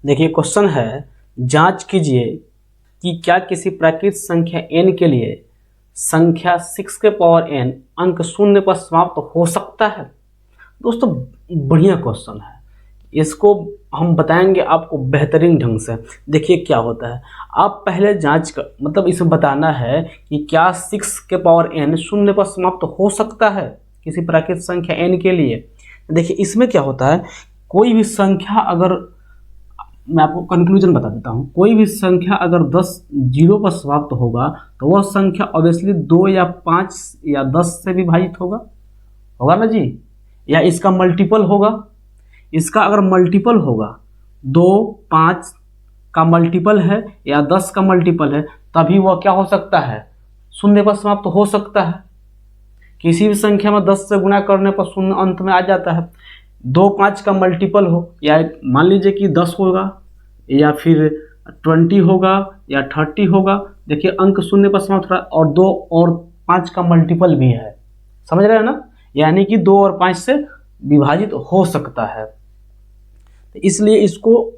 देखिए क्वेश्चन है, जांच कीजिए कि क्या किसी प्राकृत संख्या n के लिए संख्या 6 के पावर n अंक शून्य पर समाप्त हो सकता है। दोस्तों बढ़िया क्वेश्चन है, इसको हम बताएंगे आपको बेहतरीन ढंग से। देखिए क्या होता है, आप पहले जांच कर, मतलब इसमें बताना है कि क्या 6 के पावर n शून्य पर समाप्त हो सकता है किसी प्राकृत संख्या n के लिए। देखिए इसमें क्या होता है, कोई भी संख्या अगर, मैं आपको कंक्लूजन बता देता हूँ, कोई भी संख्या अगर 10 जीरो पर समाप्त होगा तो वह संख्या ऑब्वियसली 2 या 5 या 10 से विभाजित होगा ना जी, या इसका मल्टीपल होगा। इसका अगर मल्टीपल होगा, 2 5 का मल्टीपल है या 10 का मल्टीपल है, तभी वह क्या हो सकता है, शून्य पर समाप्त हो सकता है। किसी भी संख्या में 10 से गुना करने पर शून्य अंत में आ जाता है। 2 5 का मल्टीपल हो, या मान लीजिए कि 10 होगा या फिर 20 होगा या 30 होगा, देखिए अंक शून्य पर समाप्त हो रहा है, और 2 और 5 का मल्टीपल भी है। समझ रहे हैं ना, यानी कि 2 और 5 से विभाजित हो सकता है। तो इसलिए इसको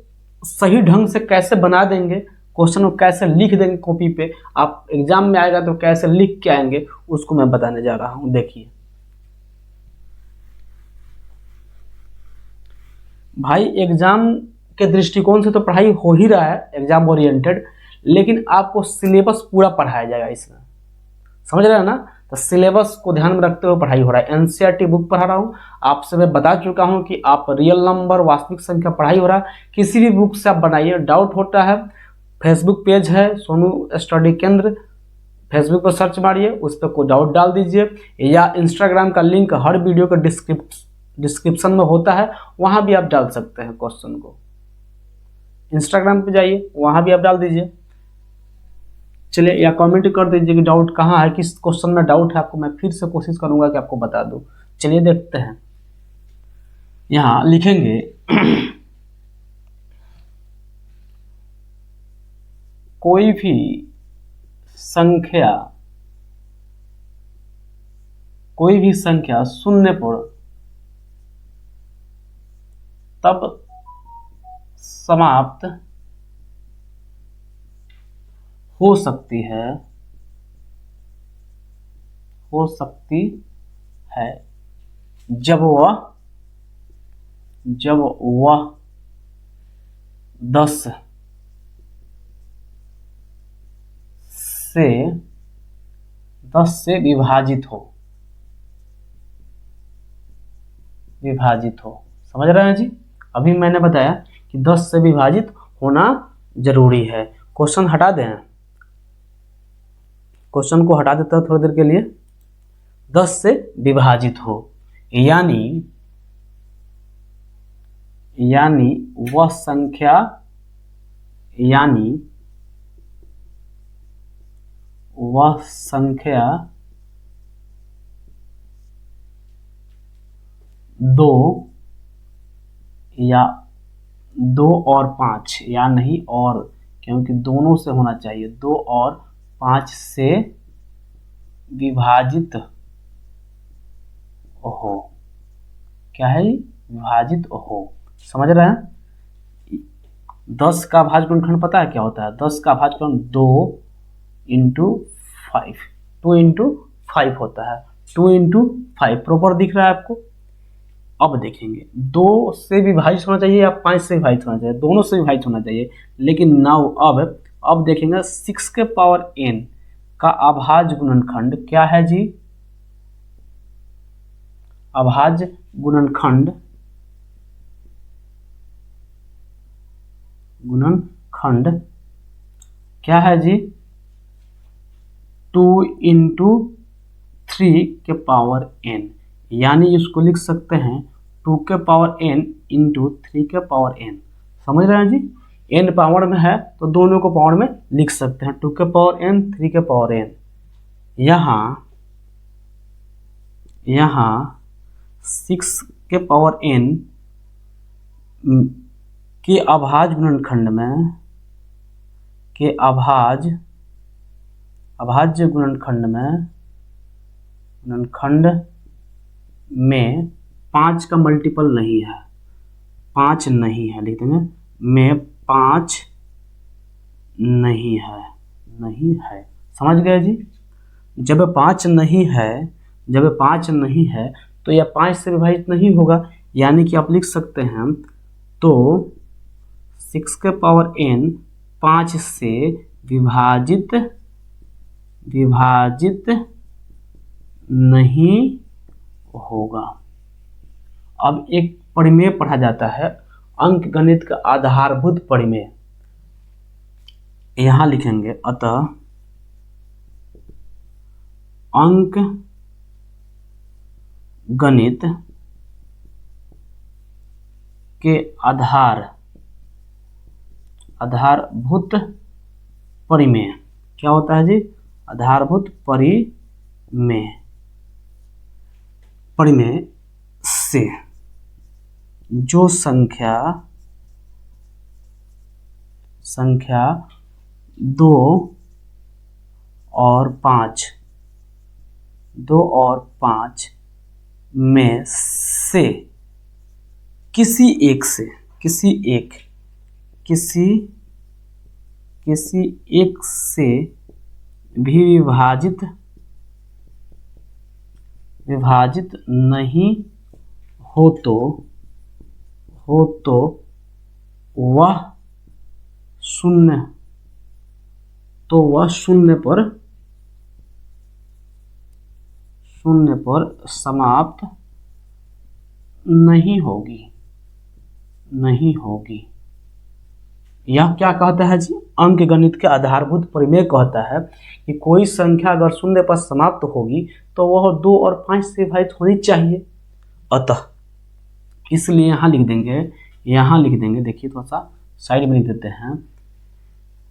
सही ढंग से कैसे बना देंगे, क्वेश्चन को कैसे लिख देंगे कॉपी पे, आप एग्जाम में आएगा तो कैसे लिख के आएंगे, उसको मैं बताने जा रहा हूं। देखिए भाई, एग्जाम के दृष्टिकोण से तो पढ़ाई हो ही रहा है एग्जाम ओरिएंटेड, लेकिन आपको सिलेबस पूरा पढ़ाया जाएगा इसमें। समझ रहे हैं ना, तो सिलेबस को ध्यान में रखते हुए पढ़ाई हो रहा है। एनसीईआरटी बुक पढ़ा रहा हूँ, आपसे मैं बता चुका हूँ कि आप रियल नंबर, वास्तविक संख्या पढ़ाई हो रहा है। किसी भी बुक से आप बनाइए, डाउट होता है, फेसबुक पेज है सोनू स्टडी केंद्र, फेसबुक पर सर्च मारिए, उस पर कोई डाउट डाल दीजिए, या इंस्टाग्राम का लिंक हर वीडियो के डिस्क्रिप्शन में होता है, वहां भी आप डाल सकते हैं क्वेश्चन को। इंस्टाग्राम पे जाइए, वहां भी आप डाल दीजिए। चलिए, या कमेंट कर दीजिए कि डाउट कहाँ है, किस क्वेश्चन में डाउट है आपको, मैं फिर से कोशिश करूंगा कि आपको बता दूं। चलिए देखते हैं, यहां लिखेंगे कोई भी संख्या कोई भी संख्या शून्य पर तब समाप्त हो सकती है, जब वह 10 से विभाजित हो। समझ रहे हैं जी? अभी मैंने बताया कि 10 से विभाजित होना जरूरी है। क्वेश्चन हटा दें, क्वेश्चन को हटा देता हूं थोड़ी देर के लिए। 10 से विभाजित हो यानी वह संख्या, 2 या 2 और 5 या नहीं, और क्योंकि दोनों से होना चाहिए, 2 और 5 से विभाजित हो। क्या है? विभाजित हो। समझ रहे हैं? 10 का भाज्य गुणनखंड पता है क्या होता है? 10 का भाज्य गुणनखंड 2 इंटू 5, 2 इंटू 5 होता है। 2 इंटू 5 प्रॉपर दिख रहा है आपको? अब देखेंगे 2 से विभाजित होना चाहिए या 5 से विभाजित होना चाहिए? दोनों से विभाजित होना चाहिए। लेकिन नाउ अब देखेंगे 6 के पावर n का अभाज्य गुणनखंड क्या है जी? अभाज्य गुणनखंड क्या है जी? 2 इंटू 3 के पावर n, यानी इसको लिख सकते हैं 2 के पावर n इंटू 3 के पावर n। समझ रहे हैं जी? n पावर में है तो दोनों को पावर में लिख सकते हैं, 2 के पावर n, 3 के पावर n। यहाँ 6 के पावर n के अभाज्य गुणनखंड में 5 का मल्टीपल नहीं है, 5 नहीं है, लिख देंगे में 5 नहीं है। समझ गए जी? जब 5 नहीं है तो यह 5 से विभाजित नहीं होगा, यानी कि आप लिख सकते हैं तो 6 के पावर n 5 से विभाजित नहीं होगा। अब एक परिमेय पढ़ा जाता है, अंक गणित का आधारभूत परिमेय। यहां लिखेंगे अतः अंक गणित के आधारभूत परिमेय क्या होता है जी? आधारभूत परिमेय से जो संख्या 2 और 5 में से किसी एक से भी विभाजित नहीं हो तो वह शून्य पर समाप्त नहीं होगी। यह क्या कहता है जी? अंक गणित के आधारभूत परिमेय कहता है कि कोई संख्या अगर शून्य पर समाप्त होगी तो वह 2 और 5 से विभाजित होनी चाहिए। अतः इसलिए यहाँ लिख देंगे, देखिए थोड़ा सा साइड में लिख देते हैं,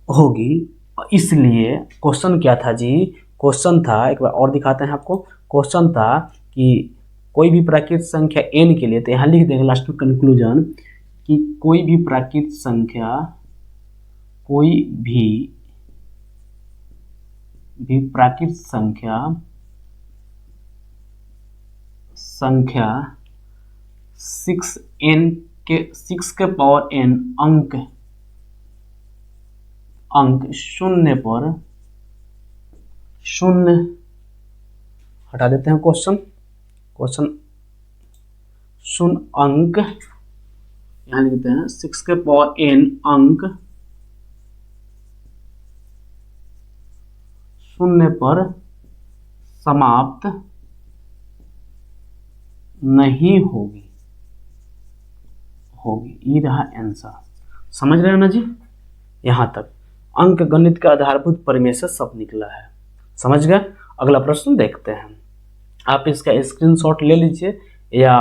होगी। इसलिए क्वेश्चन क्या था जी? क्वेश्चन था, एक बार और दिखाते हैं आपको। क्वेश्चन था कि कोई भी प्राकृतिक संख्या n के लिए, तो यहाँ लिख देंगे लास्ट में कंक्लूजन कि कोई भी प्राकृतिक संख्या संख्या 6 के पावर n अंक शून्य पर शून्य हटा देते हैं क्वेश्चन शून्य अंक, यहाँ लिखते हैं 6 के पावर n अंक शून्य पर समाप्त नहीं होगी। ये रहा आंसर। समझ रहे हैं ना जी? यहां तक अंक गणित का आधारभूत प्रमेय से सब निकला है। समझ गए? अगला प्रश्न देखते हैं। आप इसका स्क्रीनशॉट ले लीजिए या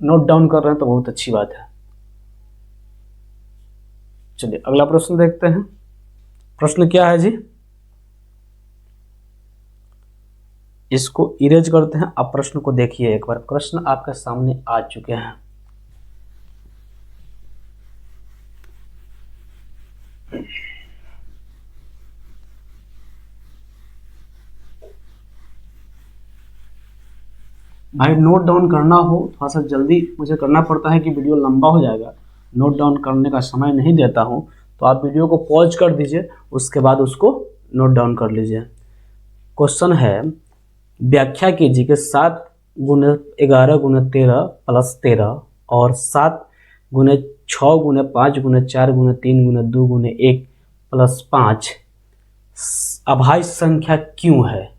नोट डाउन कर रहे हैं तो बहुत अच्छी बात है। चलिए अगला प्रश्न देखते हैं। प्रश्न क्या है जी? इसको इरेज करते हैं। आप प्रश्न को देखिए एक बार। प्रश्न आपके सामने आ चुके हैं। भाई नोट डाउन करना हो थोड़ा सा जल्दी मुझे करना पड़ता है कि वीडियो लंबा हो जाएगा, नोट डाउन करने का समय नहीं देता हूं, तो आप वीडियो को पॉज कर दीजिए, उसके बाद उसको नोट डाउन कर लीजिए। क्वेश्चन है, व्याख्या कीजिए कि 7 × 11 × 13 + 13 और 7 × 6 × 5 × 4 × 3 × 2 × 1 + 5 अभाज्य संख्या क्यों है।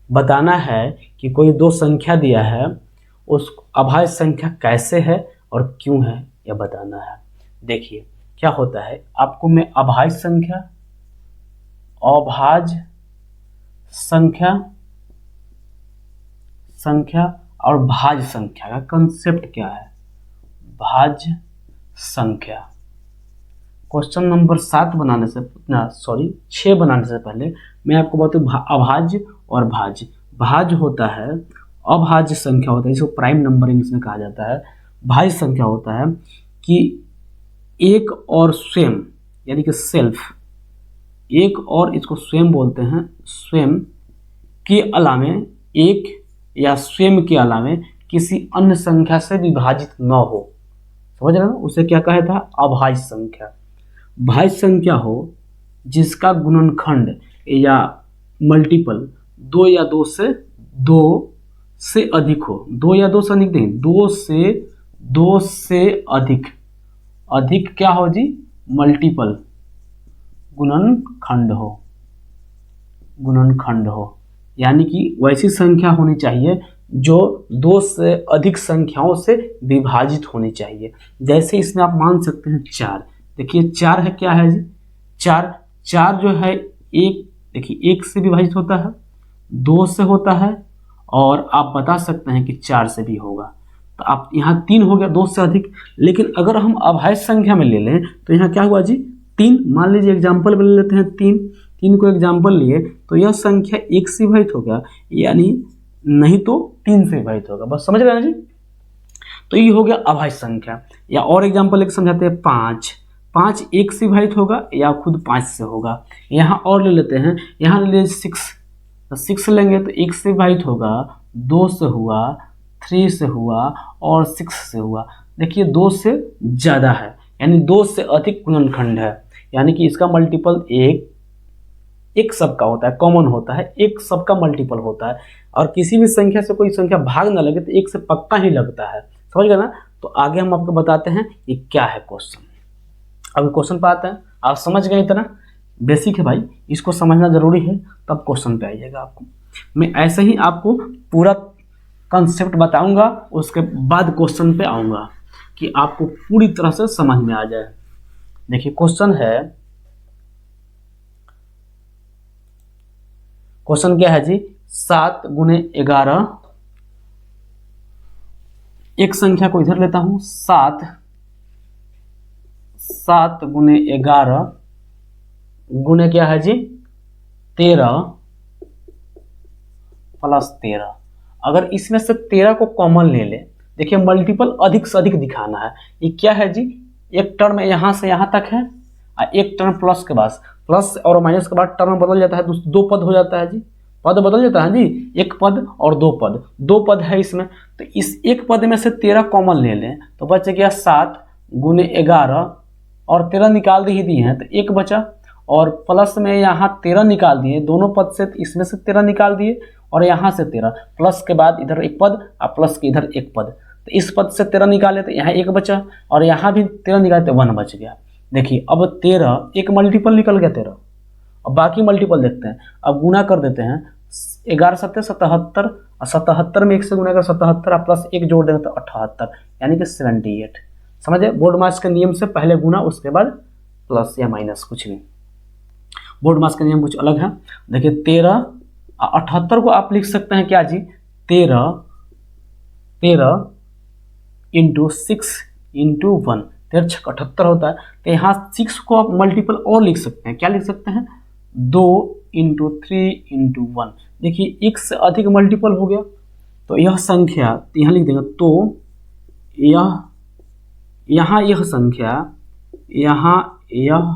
बताना है कि कोई दो संख्या दिया है, उस अभाज्य संख्या कैसे है और क्यों है, यह बताना है। देखिए क्या होता है, आपको मैं अभाज्य संख्या और भाज्य संख्या का कंसेप्ट क्या है। भाज्य संख्या क्वेश्चन नंबर 6 बनाने से पहले मैं आपको बताऊं अभाज्य और भाज्य। भाज्य होता है, अभाज्य संख्या होता है जिसको प्राइम नंबरिंग में कहा जाता है। भाज्य संख्या होता है कि एक और स्वयं यानी कि सेल्फ, एक और इसको स्वयं बोलते हैं, स्वयं के अलावे एक या स्वयं के अलावे किसी अन्य संख्या से विभाजित न हो। समझ रहे हो? उसे क्या कहा था? अभाज्य संख्या। भाज्य संख्या हो जिसका गुणनखंड या मल्टीपल 2 या 2 से अधिक हो। 2 या 2 से अधिक नहीं, 2 से अधिक क्या हो जी? मल्टीपल गुणनखंड हो। यानी कि वैसी संख्या होनी चाहिए जो 2 से अधिक संख्याओं से विभाजित होनी चाहिए। जैसे इसमें आप मान सकते हैं 4। देखिए 4 है, क्या है जी? 4 जो है एक, देखिए 1 से विभाजित होता है, 2 से होता है, और आप बता सकते हैं कि 4 से भी होगा। तो आप यहाँ 3 हो गया, 2 से अधिक। लेकिन अगर हम अभाज्य संख्या में ले लें तो यहाँ क्या हुआ जी? 3। मान लीजिए एग्जाम्पल में ले लेते हैं 3 को एग्जाम्पल लिए तो यह संख्या 1 से विभाजित होगा, यानी नहीं तो 3 से विभाजित होगा। बस समझ रहे हैं जी? तो ये हो गया अभाज्य संख्या। या और एग्जाम्पल एक समझाते हैं, 5 1 से विभाजित होगा या खुद 5 से होगा। यहाँ और ले लेते हैं, यहाँ ले लीजिए 6 लेंगे तो 1 से विभाजित होगा, 2 से हुआ, 3 से हुआ और 6 से हुआ। देखिए 2 से ज़्यादा है, यानी 2 से अधिक गुणनखंड है, यानी कि इसका मल्टीपल एक सबका होता है, कॉमन होता है, एक सबका मल्टीपल होता है। और किसी भी संख्या से कोई संख्या भाग ना लगे तो 1 से पक्का ही लगता है। समझ गए ना? तो आगे हम आपको बताते हैं ये क्या है क्वेश्चन। अब क्वेश्चन पे आते हैं। आप समझ गए, इतना बेसिक है भाई, इसको समझना जरूरी है, तब क्वेश्चन पे आइएगा। आपको मैं ऐसे ही आपको पूरा कंसेप्ट बताऊंगा, उसके बाद क्वेश्चन पे आऊंगा कि आपको पूरी तरह से समझ में आ जाए। देखिए क्वेश्चन है, क्वेश्चन क्या है जी? 7 × 11, एक संख्या को इधर लेता हूं, 7 × 11 गुणे क्या है जी? 13 + 13। अगर इसमें से 13 को कॉमन ले ले, देखिए मल्टीपल अधिक से अधिक दिखाना है। ये क्या है जी? एक टर्म यहां से यहां तक है और एक टर्म प्लस के बाद, प्लस और माइनस के बाद टर्म बदल जाता है, 2 पद हो जाता है जी। पद बदल जाता है जी, एक पद और दो पद, दो पद है इसमें, तो इस एक पद में से 13 कॉमन ले लें तो बच गया 7 गुने 11 और 13 निकाल ही दिए हैं तो एक बचा, और प्लस में यहाँ 13 निकाल दिए दोनों पद से, तो इसमें से 13 निकाल दिए और यहाँ से 13, प्लस के बाद इधर एक पद और प्लस के इधर एक पद, तो इस पद से 13 निकाले तो यहाँ एक बचा और यहाँ भी 13 निकाले तो 1 बच गया। देखिए अब 13 एक मल्टीपल निकल गया 13, अब बाकी मल्टीपल देखते हैं। अब गुना कर देते हैं, 11 7 77 और 77 में 1 से गुना कर 77 और प्लस 1 जोड़ देंगे तो 78 यानी कि 78। समझे, बोर्ड मास के नियम से पहले गुना उसके बाद प्लस या माइनस कुछ भी, बोर्ड मास का नियम कुछ अलग है। देखिए 13 78 को आप लिख सकते हैं क्या जी, 13 इंटू 6 इंटू 1, 13 6 78 होता है। तो यहाँ 6 को आप मल्टीपल और लिख सकते हैं, क्या लिख सकते हैं, 2 इंटू 3 इंटू 1। देखिए एक से अधिक मल्टीपल हो गया तो यह संख्या यहाँ लिख देंगे, तो यहाँ यह संख्या, यहाँ यह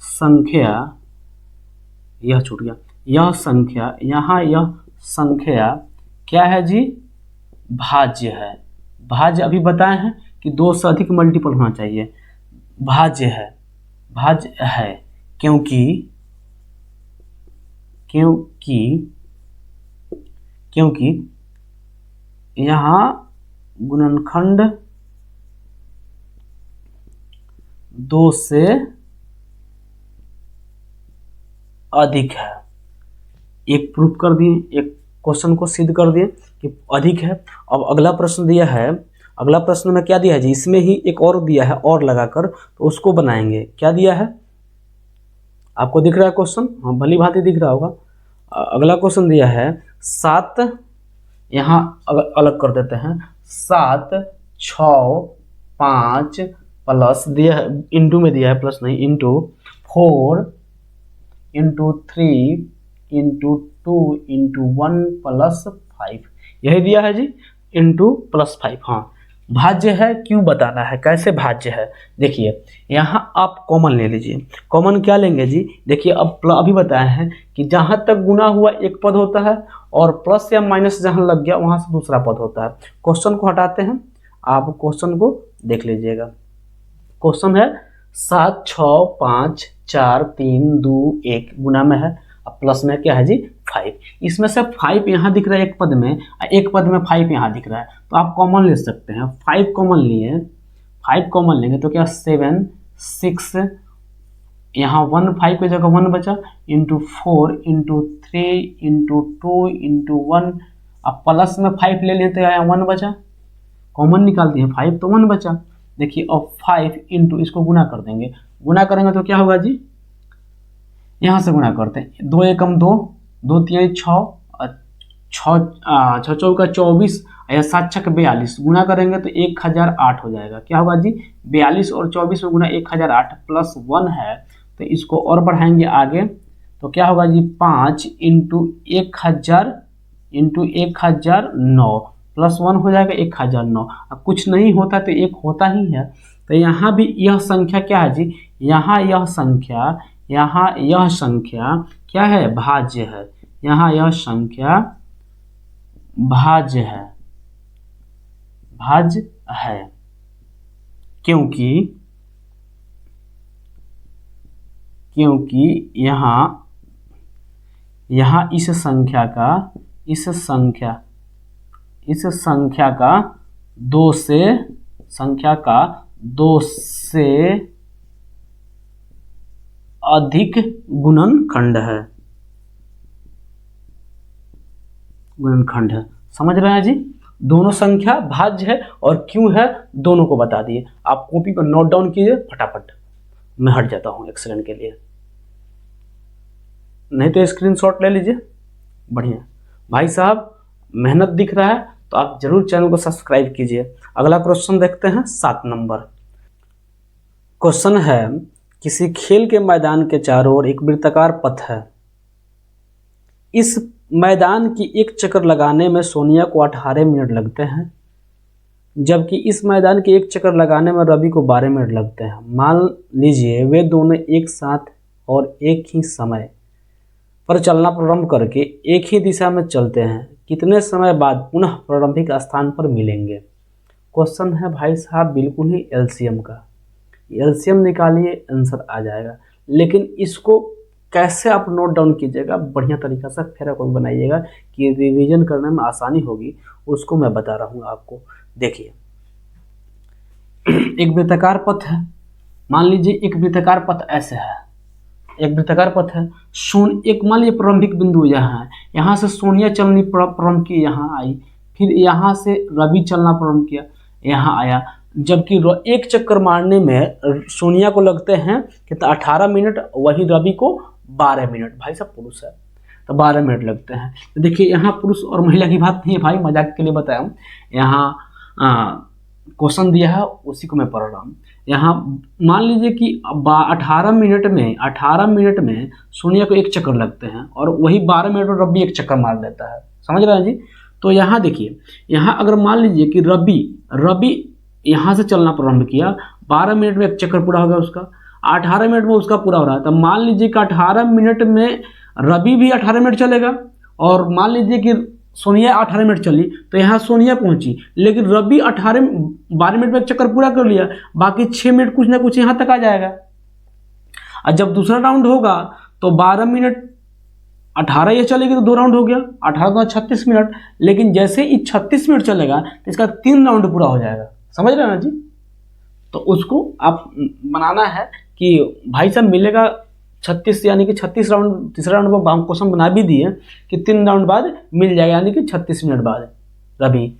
संख्या, यह छूट गया, यह संख्या, यहाँ यह संख्या क्या है जी, भाज्य है। भाज्य अभी बताए हैं कि 2 से अधिक मल्टीपल होना चाहिए, भाज्य है, भाज्य है क्योंकि यहाँ गुणनखंड 2 से अधिक है। एक प्रूफ कर दिए, एक क्वेश्चन को सिद्ध कर दिए कि अधिक है। अब अगला प्रश्न दिया है, अगला प्रश्न में क्या दिया है जी, इसमें ही एक और दिया है और लगाकर, तो उसको बनाएंगे। क्या दिया है आपको दिख रहा है क्वेश्चन, हाँ भली भांति दिख रहा होगा। अगला क्वेश्चन दिया है 7, यहाँ अलग कर देते हैं, 7 6 5 प्लस दिया है, इंटू में दिया है, प्लस नहीं, into 4 into 3 into 2 into 1 plus 5, यही दिया है जी, इंटू प्लस 5। हाँ भाज्य है, क्यों बताना है, कैसे भाज्य है। देखिए यहाँ आप कॉमन ले लीजिए, कॉमन क्या लेंगे जी, देखिए अब अभी बताया है कि जहाँ तक गुना हुआ एक पद होता है और प्लस या माइनस जहाँ लग गया वहाँ से दूसरा पद होता है। क्वेश्चन को हटाते हैं, आप क्वेश्चन को देख लीजिएगा। क्वेश्चन है 7 6 5 4 3 2 1 गुना में है, अब प्लस में क्या है जी 5, इसमें से 5 यहाँ दिख रहा है एक पद में, एक पद में 5 यहाँ दिख रहा है, तो आप कॉमन ले सकते हैं। 5 कॉमन लिए, 5 कॉमन लेंगे तो क्या 7 6, यहाँ 1 5 की जगह 1 बचा, इंटू 4 इंटू 3 इंटू 2 इंटू 1, अब प्लस में 5 ले लेते हैं, यहाँ 1 बचा, कॉमन निकाल दिए 5 तो 1 बचा। देखिए अब 5 इंटू इसको गुना कर देंगे, गुना करेंगे तो क्या होगा जी, यहाँ से गुना करते हैं, 2 एकम 2, 2 3 6, 6 चौका 24 या 7 छक 42, गुना करेंगे तो 1008 हो जाएगा। क्या होगा जी, 42 और 24 में गुना 1008 प्लस 1 है, तो इसको और बढ़ाएंगे आगे तो क्या होगा जी, 5 इंटू 1000 इंटू 1009 प्लस 1 हो जाएगा 1009। अब कुछ नहीं होता तो एक होता ही है, तो यहाँ भी यह संख्या क्या है जी, यहाँ यह संख्या, यहाँ यह संख्या क्या है, भाज्य है, यहाँ यह संख्या भाज्य है, भाज्य है क्योंकि यहाँ इस संख्या का 2 से अधिक गुणनखंड है, समझ रहे हैं जी। दोनों संख्या भाज्य है और क्यों है दोनों को बता दिए। आप कॉपी पर नोट डाउन कीजिए फटाफट, मैं हट जाता हूं 1 सेकंड के लिए, नहीं तो स्क्रीनशॉट ले लीजिए। बढ़िया भाई साहब, मेहनत दिख रहा है तो आप जरूर चैनल को सब्सक्राइब कीजिए। अगला क्वेश्चन देखते हैं 7 नंबर क्वेश्चन है, किसी खेल के मैदान के चारों ओर एक वृत्ताकार पथ है, इस मैदान की एक चक्कर लगाने में सोनिया को 18 मिनट लगते हैं, जबकि इस मैदान के एक चक्कर लगाने में रवि को 12 मिनट लगते हैं। मान लीजिए वे दोनों एक साथ और एक ही समय पर चलना प्रारंभ करके एक ही दिशा में चलते हैं, कितने समय बाद पुनः प्रारंभिक स्थान पर मिलेंगे। क्वेश्चन है भाई साहब बिल्कुल ही एलसीएम का, एलसीएम निकालिए आंसर आ जाएगा। लेकिन इसको कैसे आप नोट डाउन कीजिएगा बढ़िया तरीका से, फिर कोई बनाइएगा कि रिवीजन करने में आसानी होगी, उसको मैं बता रहा हूँ आपको। देखिए एक वृत्ताकार पथ है, मान लीजिए एक वृत्ताकार पथ ऐसे है, एक वृत्ताकार पथ है, एक मान लीजिए प्रारंभिक बिंदु यहाँ है, यहाँ से सोनिया चलनी प्रारंभ की, यहाँ आई, फिर यहाँ से रवि चलना प्रारंभ किया, यहाँ आया, जबकि एक चक्कर मारने में सोनिया को लगते हैं कितना 18 मिनट, वही रवि को 12 मिनट। भाई साहब पुरुष है तो 12 मिनट लगते हैं। तो देखिए यहाँ पुरुष और महिला की बात नहीं है भाई, मजाक के लिए बताया हूँ। यहाँ क्वेश्चन दिया है उसी को मैं पढ़ रहा हूँ। यहाँ मान लीजिए कि 18 मिनट में सोनिया को एक चक्कर लगते हैं और वही 12 मिनट में रवि एक चक्कर मार लेता है, समझ रहे हैं जी। तो यहाँ देखिए, यहाँ अगर मान लीजिए कि रवि यहाँ से चलना प्रारंभ किया, 12 मिनट में एक चक्कर पूरा हो गया उसका, 18 मिनट में उसका पूरा हो रहा है, तो मान लीजिए कि 18 मिनट में रवि भी 18 मिनट चलेगा, और मान लीजिए कि सोनिया 18 मिनट चली, तो यहाँ सोनिया पहुंची, लेकिन रवि 12 मिनट में एक चक्कर पूरा कर लिया, बाकी 6 मिनट कुछ ना कुछ यहाँ तक आ जाएगा। और जब दूसरा राउंड होगा तो 12 मिनट 18 ये चलेगी तो 2 राउंड हो गया, 18 तो 36 मिनट, लेकिन जैसे ही 36 मिनट चलेगा तो इसका 3 राउंड पूरा हो जाएगा, समझ रहे हैं ना जी। तो उसको आप बनाना है कि भाई साहब मिलेगा 36, यानी कि 36 राउंड, तीसरा राउंड को हम क्वेश्चन बना भी दिए कि 3 राउंड बाद मिल जाएगा, यानी कि 36 मिनट बाद रवि।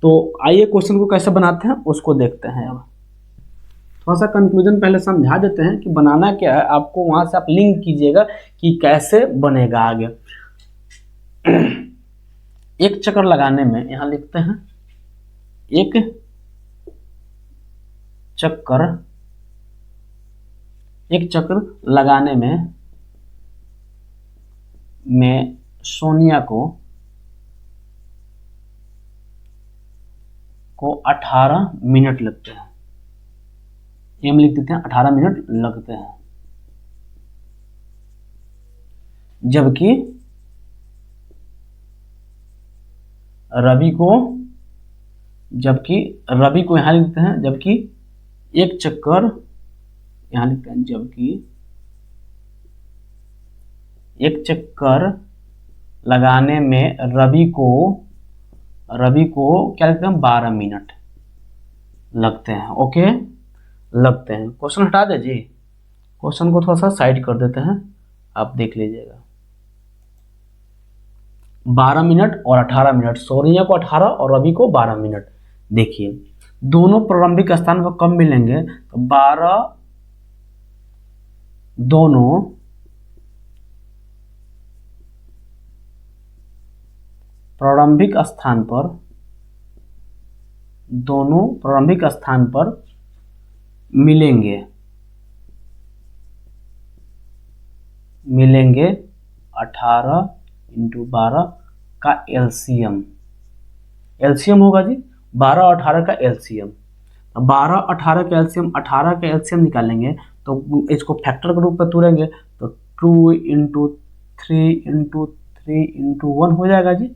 तो आइए क्वेश्चन को कैसे बनाते हैं उसको देखते हैं। अब थोड़ा सा कंक्लूजन पहले समझा देते हैं कि बनाना क्या है, आपको वहां से आप लिंक कीजिएगा कि कैसे बनेगा आगे। एक चक्कर लगाने में यहां लिखते हैं, एक चक्कर लगाने में सोनिया को 18 मिनट लगते हैं, एम लिख देते हैं, 18 मिनट लगते हैं, जबकि रवि को यहाँ लिखते हैं, जबकि एक चक्कर यहाँ लिखते हैं, जबकि एक चक्कर लगाने में रवि को क्या लिखते हैं, 12 मिनट लगते हैं। ओके, लगते हैं। क्वेश्चन हटा दे जी, क्वेश्चन को थोड़ा सा साइड कर देते हैं, आप देख लीजिएगा। 12 मिनट और 18 मिनट, सोनिया को 18 और रवि को 12 मिनट। देखिए दोनों प्रारंभिक स्थान पर कब मिलेंगे, तो 12 दोनों प्रारंभिक स्थान पर मिलेंगे 18 × 12 का एलसीएम होगा जी, 12 और 18 का एलसीएम। 12 18 का एलसीएम, 18 का एलसीएम निकालेंगे तो इसको फैक्टर के रूप में तोड़ेंगे तो 2 × 3 × 3 × 1 हो जाएगा जी।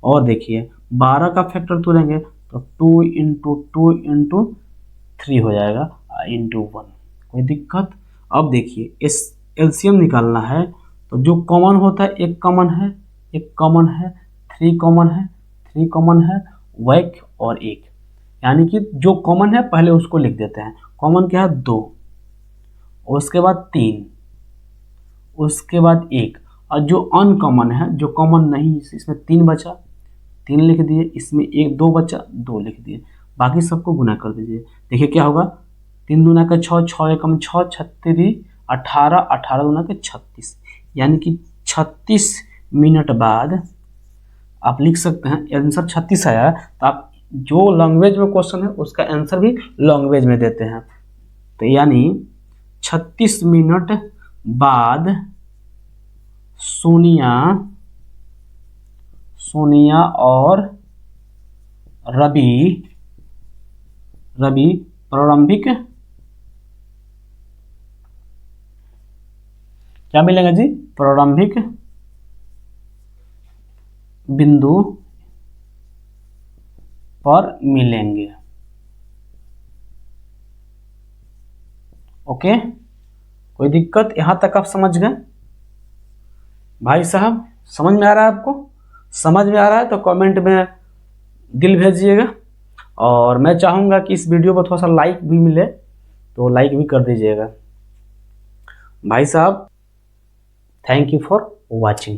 और देखिए 12 का फैक्टर तोड़ेंगे तो 2 × 2 × 3 हो जाएगा × 1, कोई दिक्कत। अब देखिए इस एलसीएम निकालना है तो जो कॉमन होता है, एक कॉमन है, 3 कॉमन है, वैक और 1, यानी कि जो कॉमन है पहले उसको लिख देते हैं। कॉमन क्या है, 2, उसके बाद 3, उसके बाद 1, और जो अनकॉमन है, जो कॉमन नहीं, इसमें 3 बचा, 3 लिख दिए, इसमें 2 बचा, 2 लिख दिए, बाकी सबको गुना कर दीजिए। देखिए क्या होगा, 3 दूना का 6, 6 एकम 6, 36, 18, 18 दूना के 36, यानी कि 36 मिनट बाद आप लिख सकते हैं। आंसर 36 आया, तो आप जो लैंग्वेज में क्वेश्चन है उसका आंसर भी लैंग्वेज में देते हैं। तो यानी 36 मिनट बाद सोनिया और रवि प्रारंभिक क्या मिलेगा जी, प्रारंभिक बिंदु पर मिलेंगे। ओके, कोई दिक्कत? यहां तक आप समझ गए भाई साहब? समझ में आ रहा है आपको? समझ में आ रहा है तो कमेंट में दिल भेजिएगा, और मैं चाहूँगा कि इस वीडियो को थोड़ा सा लाइक भी मिले, तो लाइक भी कर दीजिएगा भाई साहब। Thank you for watching.